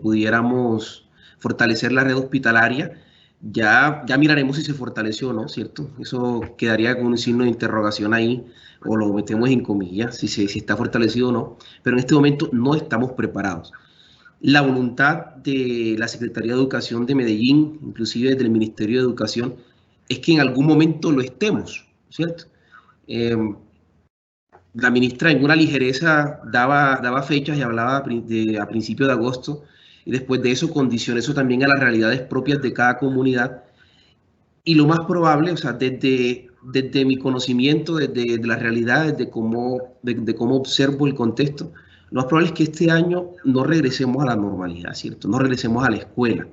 pudiéramos fortalecer la red hospitalaria. Ya miraremos si se fortaleció o no, ¿cierto? Eso quedaría con un signo de interrogación ahí, o lo metemos en comillas, si está fortalecido o no. Pero en este momento no estamos preparados. La voluntad de la Secretaría de Educación de Medellín, inclusive desde el Ministerio de Educación, es que en algún momento lo estemos, ¿cierto? La ministra en una ligereza daba fechas y hablaba a principios de agosto, y después de eso condicionó eso también a las realidades propias de cada comunidad. Y lo más probable, o sea, desde mi conocimiento, desde la realidad, desde cómo observo el contexto, lo más probable es que este año no regresemos a la normalidad, ¿cierto? No regresemos a la escuela.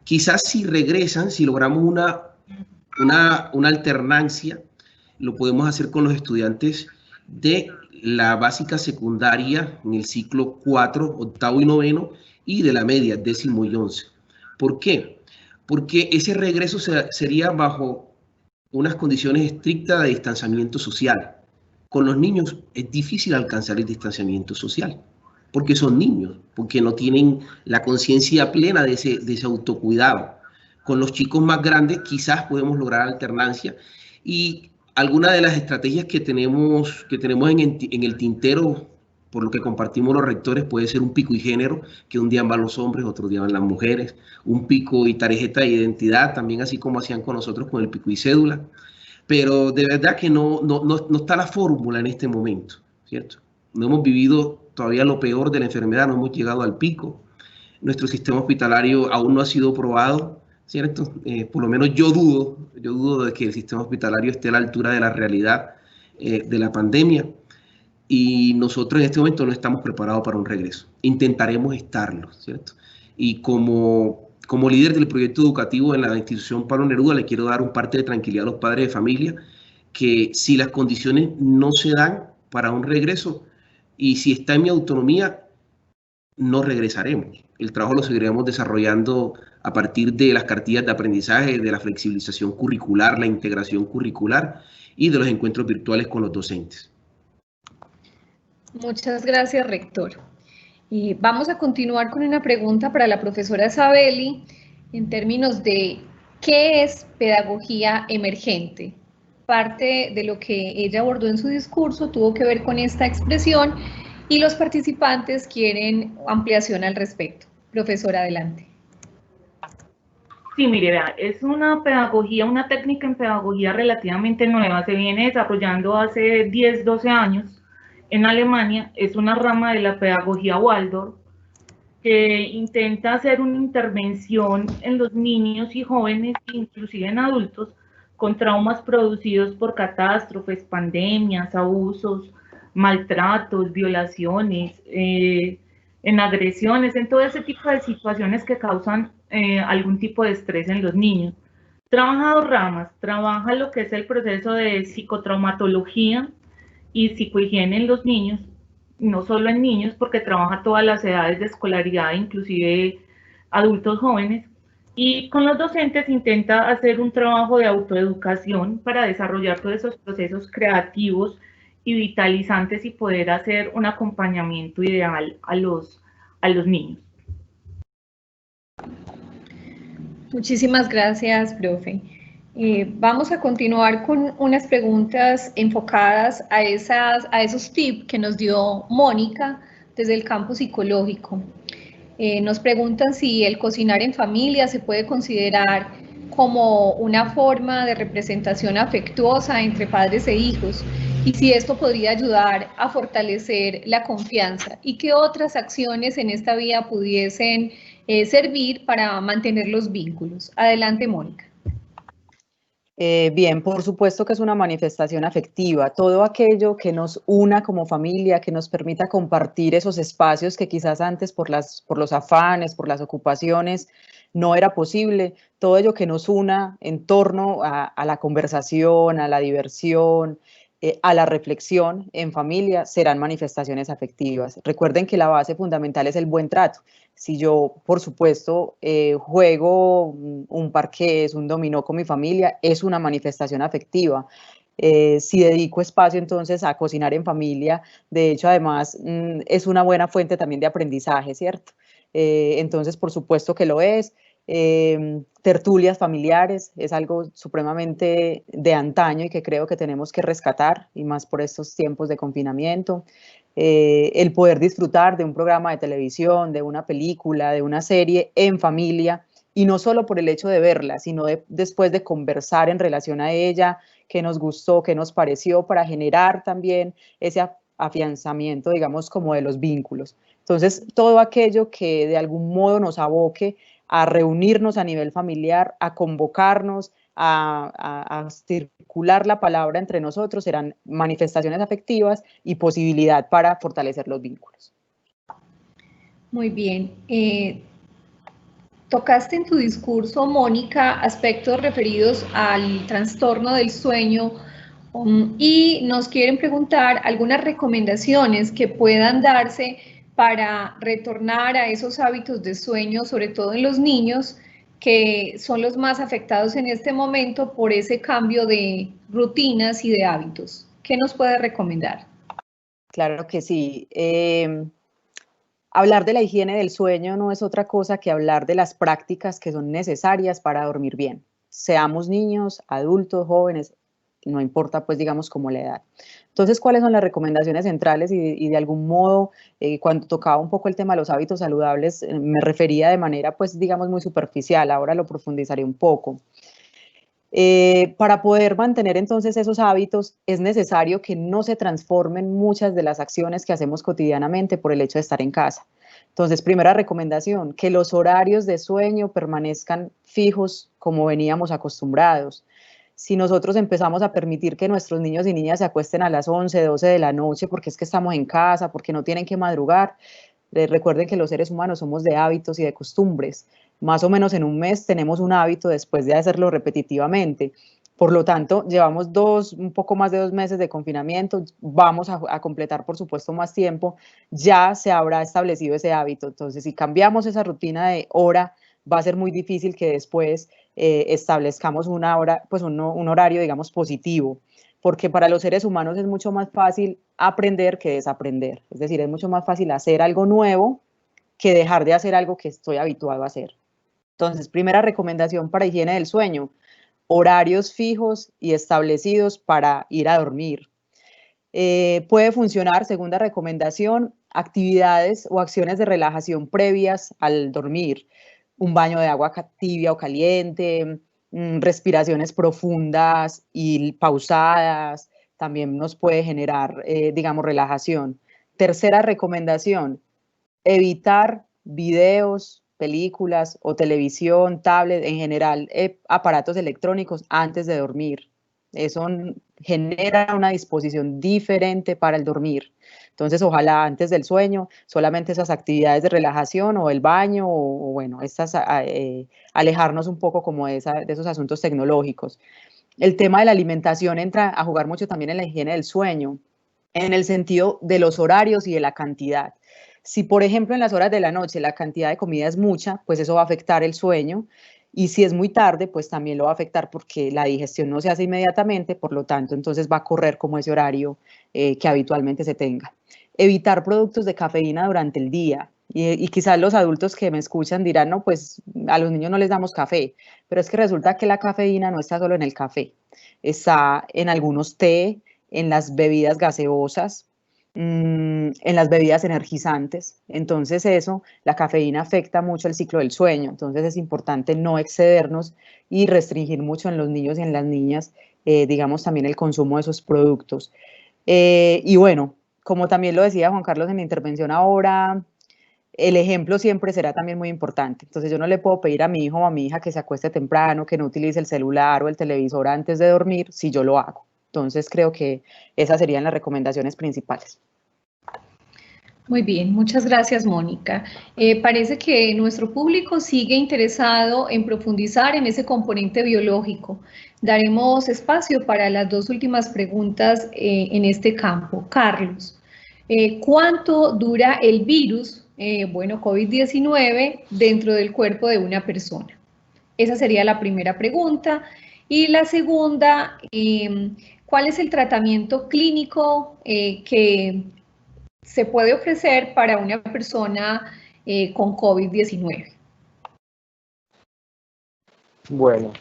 Quizás si regresan, si logramos una alternancia, lo podemos hacer con los estudiantes de la básica secundaria en el ciclo 4, octavo y noveno, y de la media, 10º y 11. ¿Por qué? Porque ese regreso sería bajo unas condiciones estrictas de distanciamiento social. Con los niños es difícil alcanzar el distanciamiento social, porque son niños, porque no tienen la conciencia plena de ese autocuidado. Con los chicos más grandes quizás podemos lograr alternancia, y alguna de las estrategias que tenemos en el tintero, por lo que compartimos los rectores, puede ser un pico y género, que un día van los hombres, otro día van las mujeres, un pico y tarjeta de identidad, también así como hacían con nosotros con el pico y cédula. Pero de verdad que no está la fórmula en este momento, ¿cierto? No hemos vivido todavía lo peor de la enfermedad, no hemos llegado al pico. Nuestro sistema hospitalario aún no ha sido probado, ¿cierto? Por lo menos yo dudo de que el sistema hospitalario esté a la altura de la realidad de la pandemia. Y nosotros en este momento no estamos preparados para un regreso. Intentaremos estarlo, ¿cierto? Y como líder del proyecto educativo en la institución Pablo Neruda, le quiero dar un parte de tranquilidad a los padres de familia, que si las condiciones no se dan para un regreso, y si está en mi autonomía, no regresaremos. El trabajo lo seguiremos desarrollando a partir de las cartillas de aprendizaje, de la flexibilización curricular, la integración curricular y de los encuentros virtuales con los docentes. Muchas gracias, rector. Vamos a continuar con una pregunta para la profesora Sabelli en términos de ¿qué es pedagogía emergente? Parte de lo que ella abordó en su discurso tuvo que ver con esta expresión y los participantes quieren ampliación al respecto. Profesora, adelante. Sí, mire, vea, es una pedagogía, una técnica en pedagogía relativamente nueva, se viene desarrollando hace 10, 12 años. En Alemania es una rama de la pedagogía Waldorf que intenta hacer una intervención en los niños y jóvenes, inclusive en adultos, con traumas producidos por catástrofes, pandemias, abusos, maltratos, violaciones, en agresiones, en todo ese tipo de situaciones que causan algún tipo de estrés en los niños. Trabaja dos ramas, trabaja lo que es el proceso de psicotraumatología y psicohigiene en los niños, no solo en niños, porque trabaja todas las edades de escolaridad, inclusive adultos jóvenes, y con los docentes intenta hacer un trabajo de autoeducación para desarrollar todos esos procesos creativos y vitalizantes y poder hacer un acompañamiento ideal a los niños. Muchísimas gracias, profe. Vamos a continuar con unas preguntas enfocadas a esos tips que nos dio Mónica desde el campo psicológico. Nos preguntan si el cocinar en familia se puede considerar como una forma de representación afectuosa entre padres e hijos y si esto podría ayudar a fortalecer la confianza y qué otras acciones en esta vía pudiesen servir para mantener los vínculos. Adelante, Mónica. Bien, por supuesto que es una manifestación afectiva, todo aquello que nos una como familia, que nos permita compartir esos espacios que quizás antes por los afanes, por las ocupaciones, no era posible, todo ello que nos una en torno a la conversación, a la diversión, a la reflexión en familia, serán manifestaciones afectivas. Recuerden que la base fundamental es el buen trato. Si yo, por supuesto, juego un parqués, un dominó con mi familia, es una manifestación afectiva. Si dedico espacio entonces a cocinar en familia, de hecho, además, es una buena fuente también de aprendizaje, ¿cierto? Entonces, por supuesto que lo es. Tertulias familiares es algo supremamente de antaño y que creo que tenemos que rescatar, y más por estos tiempos de confinamiento. El poder disfrutar de un programa de televisión, de una película, de una serie en familia, y no solo por el hecho de verla, sino después de conversar en relación a ella, qué nos gustó, qué nos pareció, para generar también ese afianzamiento, digamos, como de los vínculos. Entonces, todo aquello que de algún modo nos aboque a reunirnos a nivel familiar, a convocarnos, a circular la palabra entre nosotros, serán manifestaciones afectivas y posibilidad para fortalecer los vínculos. Muy bien. Tocaste en tu discurso, Mónica, aspectos referidos al trastorno del sueño y nos quieren preguntar algunas recomendaciones que puedan darse para retornar a esos hábitos de sueño, sobre todo en los niños, que son los más afectados en este momento por ese cambio de rutinas y de hábitos. ¿Qué nos puede recomendar? Claro que sí. Hablar de la higiene del sueño no es otra cosa que hablar de las prácticas que son necesarias para dormir bien. Seamos niños, adultos, jóvenes, no importa pues digamos como la edad. Entonces, ¿cuáles son las recomendaciones centrales? Y de algún modo, cuando tocaba un poco el tema de los hábitos saludables, me refería de manera pues digamos muy superficial, ahora lo profundizaré un poco. Para poder mantener entonces esos hábitos es necesario que no se transformen muchas de las acciones que hacemos cotidianamente por el hecho de estar en casa. Entonces, primera recomendación, que los horarios de sueño permanezcan fijos como veníamos acostumbrados. Si nosotros empezamos a permitir que nuestros niños y niñas se acuesten a las 11, 12 de la noche porque es que estamos en casa, porque no tienen que madrugar, recuerden que los seres humanos somos de hábitos y de costumbres. Más o menos en un mes tenemos un hábito después de hacerlo repetitivamente. Por lo tanto, llevamos un poco más de 2 meses de confinamiento, vamos a completar, por supuesto, más tiempo, ya se habrá establecido ese hábito. Entonces, si cambiamos esa rutina de hora, va a ser muy difícil que después establezcamos una hora, pues un horario, digamos, positivo, porque para los seres humanos es mucho más fácil aprender que desaprender. Es decir, es mucho más fácil hacer algo nuevo que dejar de hacer algo que estoy habituado a hacer. Entonces, primera recomendación para higiene del sueño, horarios fijos y establecidos para ir a dormir. Puede funcionar, segunda recomendación, actividades o acciones de relajación previas al dormir. Un baño de agua tibia o caliente, respiraciones profundas y pausadas, también nos puede generar, digamos, relajación. Tercera recomendación, evitar videos, películas o televisión, tablet, en general, aparatos electrónicos antes de dormir. Eso genera una disposición diferente para el dormir. Entonces, ojalá antes del sueño, solamente esas actividades de relajación o el baño o bueno, alejarnos un poco como de esos asuntos tecnológicos. El tema de la alimentación entra a jugar mucho también en la higiene del sueño, en el sentido de los horarios y de la cantidad. Si, por ejemplo, en las horas de la noche la cantidad de comida es mucha, pues eso va a afectar el sueño. Y si es muy tarde, pues también lo va a afectar porque la digestión no se hace inmediatamente, por lo tanto, entonces va a correr como ese horario que habitualmente se tenga. Evitar productos de cafeína durante el día. Y quizás los adultos que me escuchan dirán, no, pues a los niños no les damos café, pero es que resulta que la cafeína no está solo en el café, está en algunos té, en las bebidas gaseosas, en las bebidas energizantes. Entonces eso, la cafeína afecta mucho el ciclo del sueño, entonces es importante no excedernos y restringir mucho en los niños y en las niñas, digamos, también el consumo de esos productos. Y bueno, como también lo decía Juan Carlos en la intervención ahora, el ejemplo siempre será también muy importante. Entonces yo no le puedo pedir a mi hijo o a mi hija que se acueste temprano, que no utilice el celular o el televisor antes de dormir si yo lo hago. Entonces creo que esas serían las recomendaciones principales. Muy bien, muchas gracias, Mónica. Parece que nuestro público sigue interesado en profundizar en ese componente biológico. Daremos espacio para las dos últimas preguntas en este campo. Carlos, ¿cuánto dura el virus, COVID-19, dentro del cuerpo de una persona? Esa sería la primera pregunta. Y la segunda, ¿cuál es el tratamiento clínico que se puede ofrecer para una persona con COVID-19? Bueno,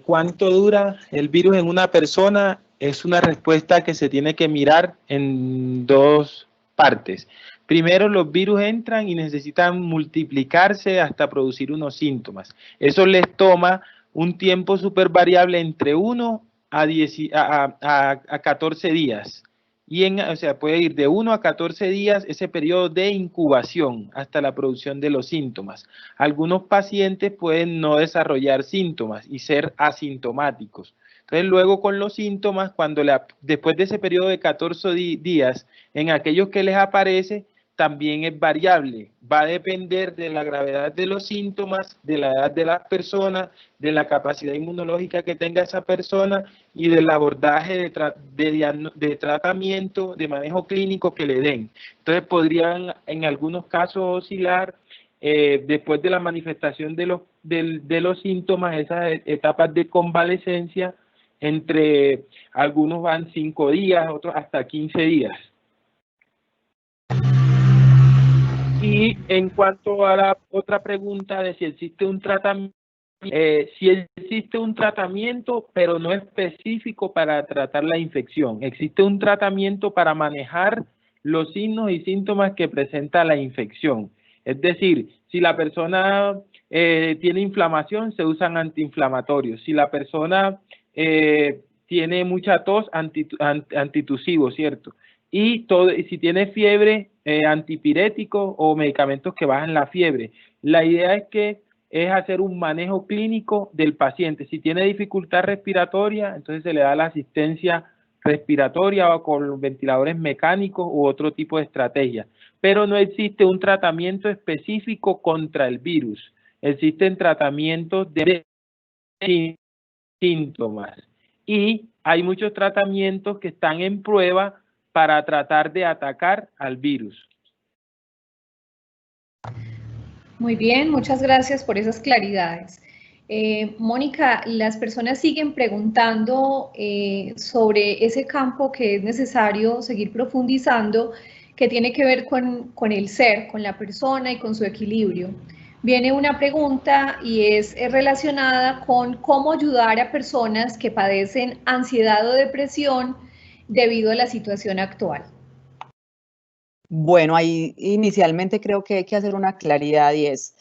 ¿cuánto dura el virus en una persona? Es una respuesta que se tiene que mirar en dos partes. Primero, los virus entran y necesitan multiplicarse hasta producir unos síntomas. Eso les toma un tiempo súper variable entre 1 a 14 días. O sea, puede ir de 1 a 14 días ese periodo de incubación hasta la producción de los síntomas. Algunos pacientes pueden no desarrollar síntomas y ser asintomáticos. Entonces, luego con los síntomas, después de ese periodo de 14 días, en aquellos que les aparece, también es variable. Va a depender de la gravedad de los síntomas, de la edad de las personas, de la capacidad inmunológica que tenga esa persona y del abordaje de tratamiento, de manejo clínico que le den. Entonces podrían en algunos casos oscilar después de la manifestación de los síntomas, esas etapas de convalecencia, entre algunos van 5 días, otros hasta 15 días. Y en cuanto a la otra pregunta de si existe un tratamiento, si existe un tratamiento, pero no específico para tratar la infección. Existe un tratamiento para manejar los signos y síntomas que presenta la infección. Es decir, si la persona tiene inflamación, se usan antiinflamatorios. Si la persona tiene mucha tos, antitusivos, ¿cierto? Y si tiene fiebre, antipiréticos o medicamentos que bajan la fiebre. La idea es hacer un manejo clínico del paciente. Si tiene dificultad respiratoria, entonces se le da la asistencia respiratoria o con ventiladores mecánicos u otro tipo de estrategia. Pero no existe un tratamiento específico contra el virus. Existen tratamientos de síntomas y hay muchos tratamientos que están en prueba para tratar de atacar al virus. Muy bien, muchas gracias por esas claridades. Mónica, las personas siguen preguntando sobre ese campo que es necesario seguir profundizando, que tiene que ver con el ser, con la persona y con su equilibrio. Viene una pregunta y es relacionada con cómo ayudar a personas que padecen ansiedad o depresión debido a la situación actual. Bueno, ahí inicialmente creo que hay que hacer una claridad y es,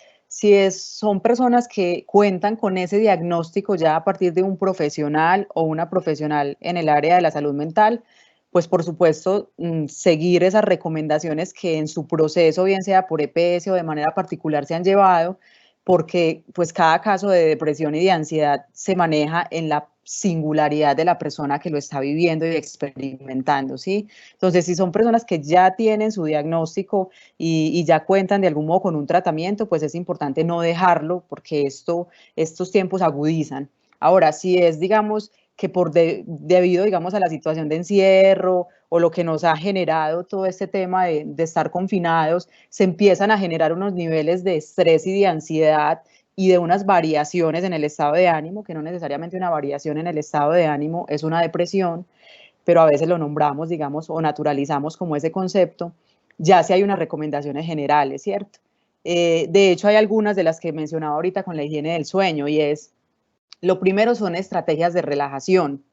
son personas que cuentan con ese diagnóstico ya a partir de un profesional o una profesional en el área de la salud mental, pues por supuesto seguir esas recomendaciones que en su proceso, bien sea por EPS o de manera particular, se han llevado, porque pues cada caso de depresión y de ansiedad se maneja en la singularidad de la persona que lo está viviendo y experimentando, ¿sí? Entonces, si son personas que ya tienen su diagnóstico y ya cuentan de algún modo con un tratamiento, pues es importante no dejarlo porque estos tiempos agudizan. Ahora, si es, digamos, que debido, digamos, a la situación de encierro o lo que nos ha generado todo este tema de estar confinados, se empiezan a generar unos niveles de estrés y de ansiedad y de unas variaciones en el estado de ánimo, que no necesariamente una variación en el estado de ánimo es una depresión, pero a veces lo nombramos, digamos, o naturalizamos como ese concepto, ya sí hay unas recomendaciones generales, ¿cierto? De hecho, hay algunas de las que mencionaba ahorita con la higiene del sueño y es, lo primero son estrategias de relajación.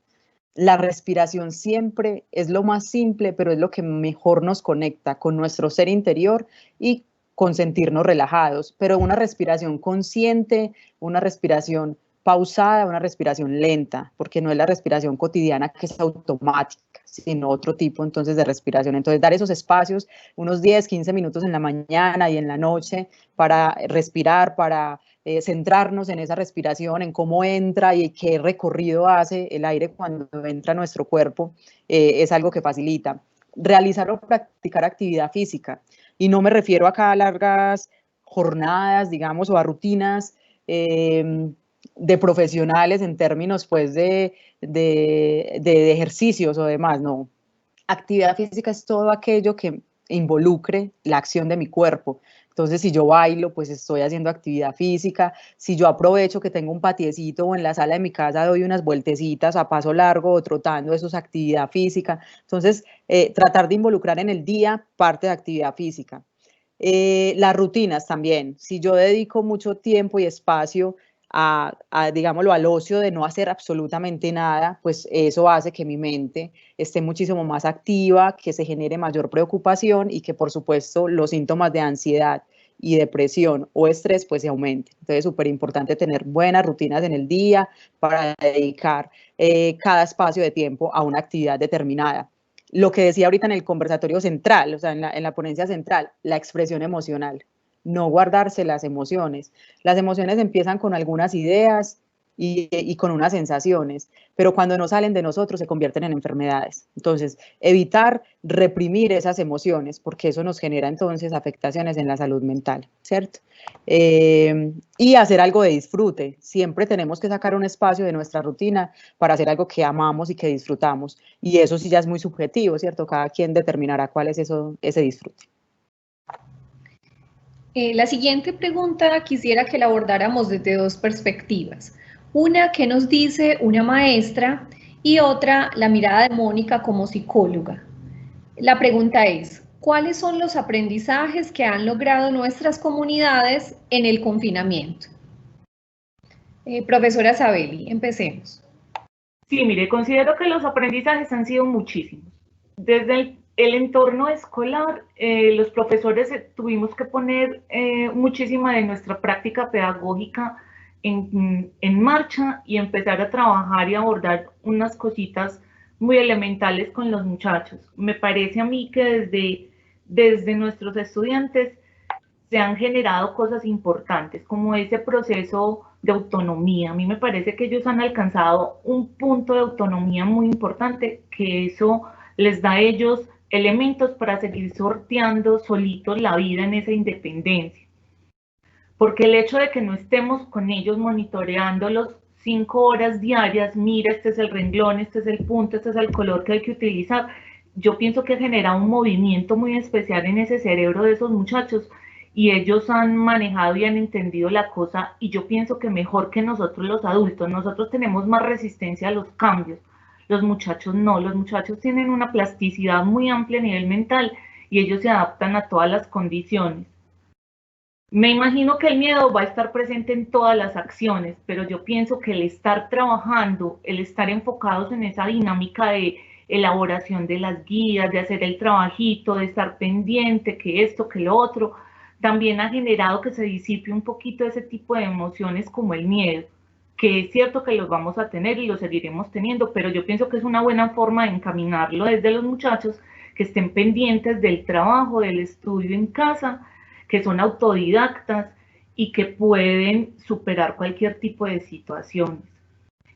La respiración siempre es lo más simple, pero es lo que mejor nos conecta con nuestro ser interior y con sentirnos relajados, pero una respiración consciente, una respiración pausada, una respiración lenta, porque no es la respiración cotidiana que es automática, sino otro tipo entonces de respiración. Entonces dar esos espacios, unos 10, 15 minutos en la mañana y en la noche para respirar, para centrarnos en esa respiración, en cómo entra y qué recorrido hace el aire cuando entra a nuestro cuerpo, es algo que facilita. Realizar o practicar actividad física, y no me refiero acá a largas jornadas, digamos, o a rutinas de profesionales en términos pues de ejercicios o demás, no. Actividad física es todo aquello que involucre la acción de mi cuerpo. Entonces, si yo bailo, pues estoy haciendo actividad física. Si yo aprovecho que tengo un patiecito o en la sala de mi casa doy unas vueltecitas a paso largo o trotando, eso es actividad física. Entonces, tratar de involucrar en el día parte de actividad física. Las rutinas también. Si yo dedico mucho tiempo y espacio digámoslo, al ocio de no hacer absolutamente nada, pues eso hace que mi mente esté muchísimo más activa, que se genere mayor preocupación y que, por supuesto, los síntomas de ansiedad y depresión o estrés pues se aumenten. Entonces, súper importante tener buenas rutinas en el día para dedicar cada espacio de tiempo a una actividad determinada. Lo que decía ahorita en el conversatorio central, o sea, en la ponencia central, la expresión emocional. No guardarse las emociones. Las emociones empiezan con algunas ideas y con unas sensaciones, pero cuando no salen de nosotros se convierten en enfermedades. Entonces, evitar reprimir esas emociones, porque eso nos genera entonces afectaciones en la salud mental, ¿cierto? Y hacer algo de disfrute. Siempre tenemos que sacar un espacio de nuestra rutina para hacer algo que amamos y que disfrutamos. Y eso sí ya es muy subjetivo, ¿cierto? Cada quien determinará cuál es ese disfrute. La siguiente pregunta quisiera que la abordáramos desde dos perspectivas. Una que nos dice una maestra y otra la mirada de Mónica como psicóloga. La pregunta es, ¿cuáles son los aprendizajes que han logrado nuestras comunidades en el confinamiento? Profesora Sabelli, empecemos. Sí, mire, considero que los aprendizajes han sido muchísimos. Desde el entorno escolar, los profesores tuvimos que poner muchísima de nuestra práctica pedagógica en marcha y empezar a trabajar y abordar unas cositas muy elementales con los muchachos. Me parece a mí que desde nuestros estudiantes se han generado cosas importantes, como ese proceso de autonomía. A mí me parece que ellos han alcanzado un punto de autonomía muy importante, que eso les da a ellos elementos para seguir sorteando solitos la vida en esa independencia. Porque el hecho de que no estemos con ellos monitoreándolos 5 horas diarias, mira, este es el renglón, este es el punto, este es el color que hay que utilizar, yo pienso que genera un movimiento muy especial en ese cerebro de esos muchachos, y ellos han manejado y han entendido la cosa, y yo pienso que mejor que nosotros los adultos. Nosotros tenemos más resistencia a los cambios, los muchachos no. Los muchachos tienen una plasticidad muy amplia a nivel mental y ellos se adaptan a todas las condiciones. Me imagino que el miedo va a estar presente en todas las acciones, pero yo pienso que el estar trabajando, el estar enfocados en esa dinámica de elaboración de las guías, de hacer el trabajito, de estar pendiente, que esto, que lo otro, también ha generado que se disipe un poquito ese tipo de emociones como el miedo, que es cierto que los vamos a tener y los seguiremos teniendo, pero yo pienso que es una buena forma de encaminarlo desde los muchachos, que estén pendientes del trabajo, del estudio en casa, que son autodidactas y que pueden superar cualquier tipo de situaciones.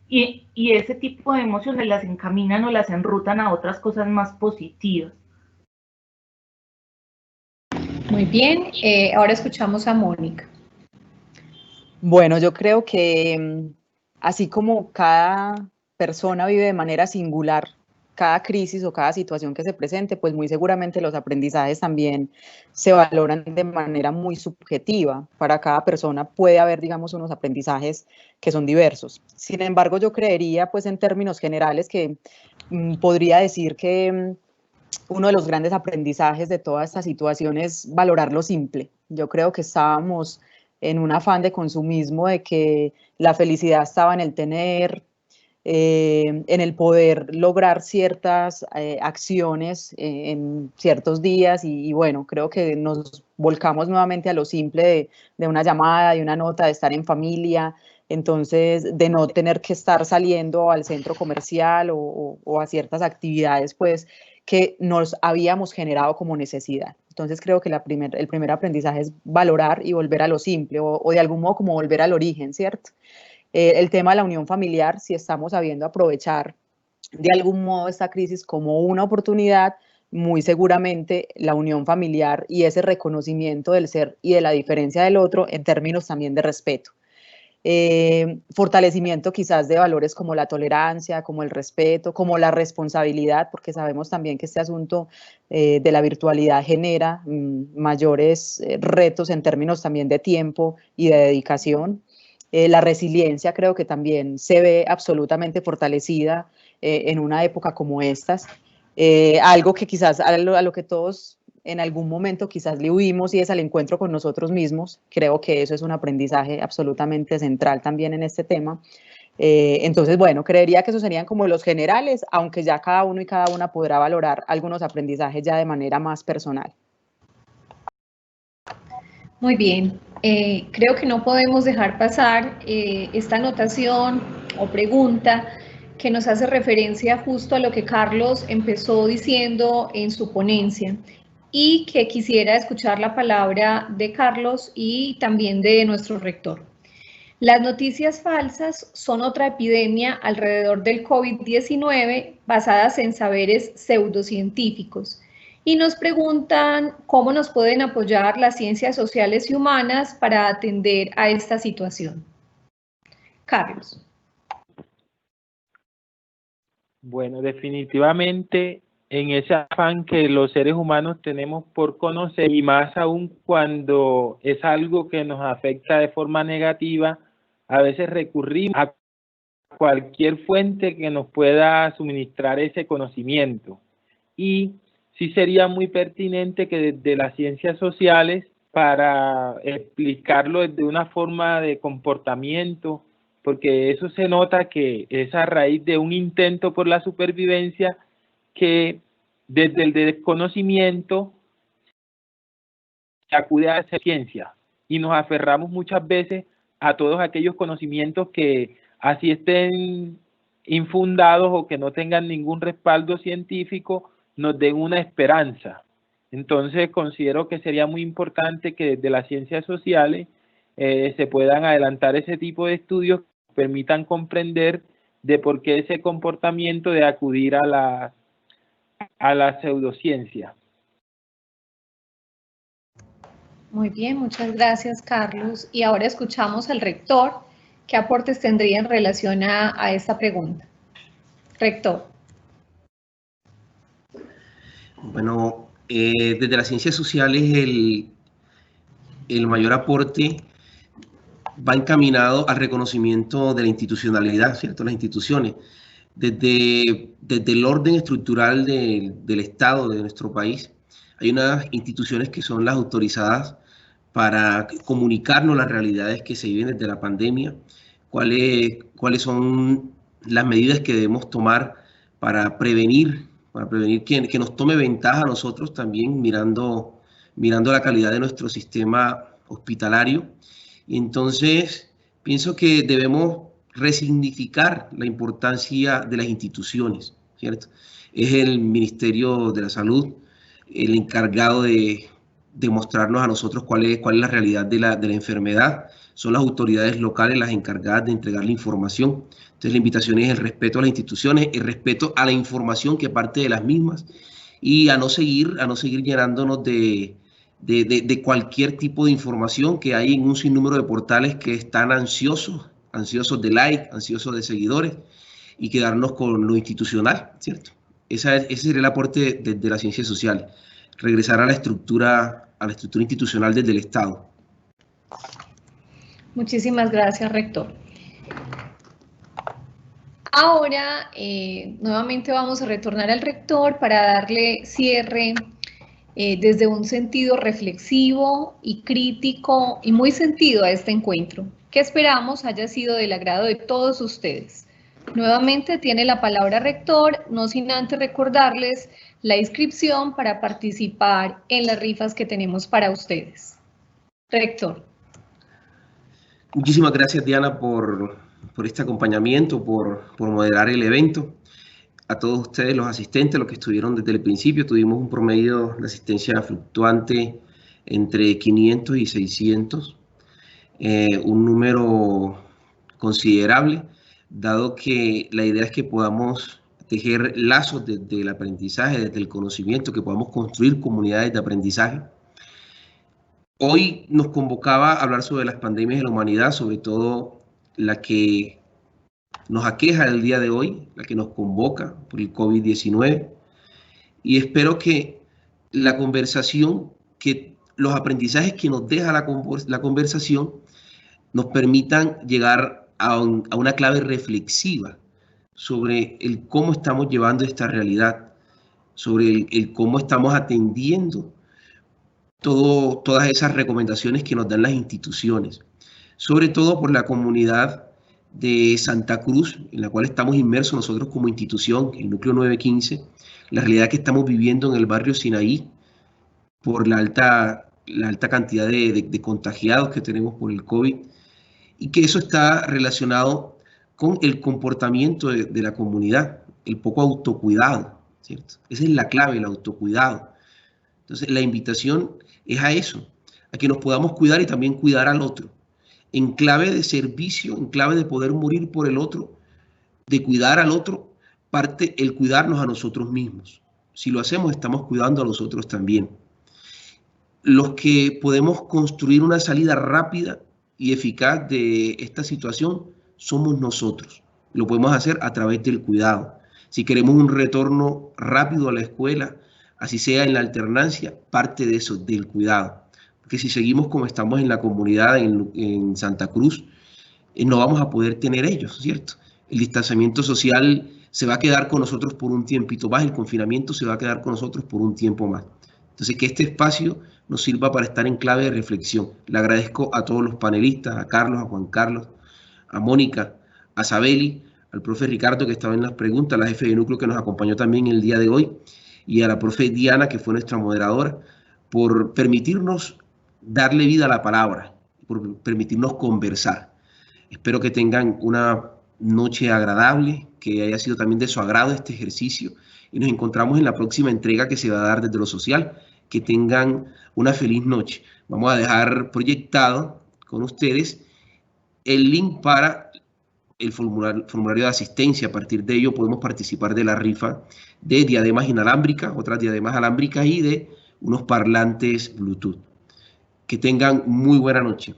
Y ese tipo de emociones las encaminan o las enrutan a otras cosas más positivas. Muy bien, ahora escuchamos a Mónica. Bueno, yo creo que así como cada persona vive de manera singular cada crisis o cada situación que se presente, pues muy seguramente los aprendizajes también se valoran de manera muy subjetiva. Para cada persona puede haber, digamos, unos aprendizajes que son diversos. Sin embargo, yo creería, pues en términos generales, que podría decir que uno de los grandes aprendizajes de toda esta situación es valorar lo simple. Yo creo que estábamos en un afán de consumismo, de que la felicidad estaba en el tener, en el poder lograr ciertas acciones en ciertos días y bueno, creo que nos volcamos nuevamente a lo simple de una llamada, de una nota, de estar en familia, entonces de no tener que estar saliendo al centro comercial o a ciertas actividades pues que nos habíamos generado como necesidad. Entonces creo que el primer aprendizaje es valorar y volver a lo simple o de algún modo como volver al origen, ¿cierto? El tema de la unión familiar, si estamos sabiendo aprovechar de algún modo esta crisis como una oportunidad, muy seguramente la unión familiar y ese reconocimiento del ser y de la diferencia del otro en términos también de respeto. Fortalecimiento quizás de valores como la tolerancia, como el respeto, como la responsabilidad, porque sabemos también que este asunto de la virtualidad genera mayores retos en términos también de tiempo y de dedicación. La resiliencia creo que también se ve absolutamente fortalecida en una época como estas. Algo que quizás a lo que todos en algún momento quizás le huimos y es al encuentro con nosotros mismos. Creo que eso es un aprendizaje absolutamente central también en este tema. Entonces, bueno, creería que esos serían como los generales, aunque ya cada uno y cada una podrá valorar algunos aprendizajes ya de manera más personal. Muy bien, creo que no podemos dejar pasar esta anotación o pregunta que nos hace referencia justo a lo que Carlos empezó diciendo en su ponencia y que quisiera escuchar la palabra de Carlos y también de nuestro rector. Las noticias falsas son otra epidemia alrededor del COVID-19 basadas en saberes pseudocientíficos. Y nos preguntan cómo nos pueden apoyar las ciencias sociales y humanas para atender a esta situación. Carlos. Bueno, definitivamente en ese afán que los seres humanos tenemos por conocer, y más aún cuando es algo que nos afecta de forma negativa, a veces recurrimos a cualquier fuente que nos pueda suministrar ese conocimiento. Y sí sería muy pertinente que desde las ciencias sociales, para explicarlo desde una forma de comportamiento, porque eso se nota que es a raíz de un intento por la supervivencia que desde el desconocimiento se acude a esa ciencia y nos aferramos muchas veces a todos aquellos conocimientos que así estén infundados o que no tengan ningún respaldo científico, nos den una esperanza. Entonces considero que sería muy importante que desde las ciencias sociales se puedan adelantar ese tipo de estudios que permitan comprender de por qué ese comportamiento de acudir a la pseudociencia. Muy bien, muchas gracias, Carlos. Y ahora escuchamos al rector. ¿Qué aportes tendría en relación a esta pregunta? Rector. Bueno, desde las ciencias sociales el mayor aporte va encaminado al reconocimiento de la institucionalidad, ¿cierto? Las instituciones. Desde el orden estructural del Estado de nuestro país, hay unas instituciones que son las autorizadas para comunicarnos las realidades que se viven desde la pandemia, cuáles son las medidas que debemos tomar para prevenir que nos tome ventaja a nosotros también mirando la calidad de nuestro sistema hospitalario. Y entonces pienso que debemos resignificar la importancia de las instituciones, ¿cierto? Es el Ministerio de la Salud el encargado de mostrarnos a nosotros cuál es la realidad de la enfermedad. Son las autoridades locales las encargadas de entregar la información. Entonces la invitación es el respeto a las instituciones, el respeto a la información que parte de las mismas y a no seguir llenándonos de cualquier tipo de información que hay en un sinnúmero de portales que están ansiosos de like, ansiosos de seguidores y quedarnos con lo institucional, ¿cierto? Ese sería el aporte de las ciencias sociales, regresar a la estructura institucional desde el Estado. Muchísimas gracias, rector. Ahora, nuevamente vamos a retornar al rector para darle cierre desde un sentido reflexivo y crítico y muy sentido a este encuentro, que esperamos haya sido del agrado de todos ustedes. Nuevamente tiene la palabra rector, no sin antes recordarles la inscripción para participar en las rifas que tenemos para ustedes. Rector. Muchísimas gracias, Diana, por este acompañamiento, por moderar el evento. A todos ustedes, los asistentes, los que estuvieron desde el principio, tuvimos un promedio de asistencia fluctuante entre 500 y 600, un número considerable, dado que la idea es que podamos tejer lazos desde el aprendizaje, desde el conocimiento, que podamos construir comunidades de aprendizaje. Hoy nos convocaba a hablar sobre las pandemias de la humanidad, sobre todo la que nos aqueja el día de hoy, la que nos convoca por el COVID-19, y espero que la conversación, que los aprendizajes que nos deja la conversación nos permitan llegar a una clave reflexiva sobre el cómo estamos llevando esta realidad, sobre el cómo estamos atendiendo todas esas recomendaciones que nos dan las instituciones, sobre todo por la comunidad de Santa Cruz, en la cual estamos inmersos nosotros como institución, el núcleo 915, la realidad que estamos viviendo en el barrio Sinaí, por la alta cantidad de contagiados que tenemos por el COVID, y que eso está relacionado con el comportamiento de la comunidad, el poco autocuidado, ¿cierto? Esa es la clave, el autocuidado. Entonces, la invitación es a eso, a que nos podamos cuidar y también cuidar al otro, en clave de servicio, en clave de poder morir por el otro, de cuidar al otro, parte el cuidarnos a nosotros mismos. Si lo hacemos, estamos cuidando a los otros también. Los que podemos construir una salida rápida y eficaz de esta situación somos nosotros. Lo podemos hacer a través del cuidado. Si queremos un retorno rápido a la escuela, así sea en la alternancia, parte de eso, del cuidado. Porque si seguimos como estamos en la comunidad en Santa Cruz, no vamos a poder tener ellos, ¿cierto? El distanciamiento social se va a quedar con nosotros por un tiempito más, el confinamiento se va a quedar con nosotros por un tiempo más. Entonces, que este espacio nos sirva para estar en clave de reflexión. Le agradezco a todos los panelistas, a Carlos, a Juan Carlos, a Mónica, a Sabeli, al profe Ricardo que estaba en las preguntas, a la jefe de núcleo que nos acompañó también el día de hoy, y a la profe Diana, que fue nuestra moderadora, por permitirnos darle vida a la palabra, por permitirnos conversar. Espero que tengan una noche agradable, que haya sido también de su agrado este ejercicio, y nos encontramos en la próxima entrega que se va a dar desde lo social. Que tengan una feliz noche. Vamos a dejar proyectado con ustedes el link para el formulario de asistencia. A partir de ello podemos participar de la rifa de diademas inalámbricas, otras diademas alámbricas y de unos parlantes Bluetooth. Que tengan muy buena noche.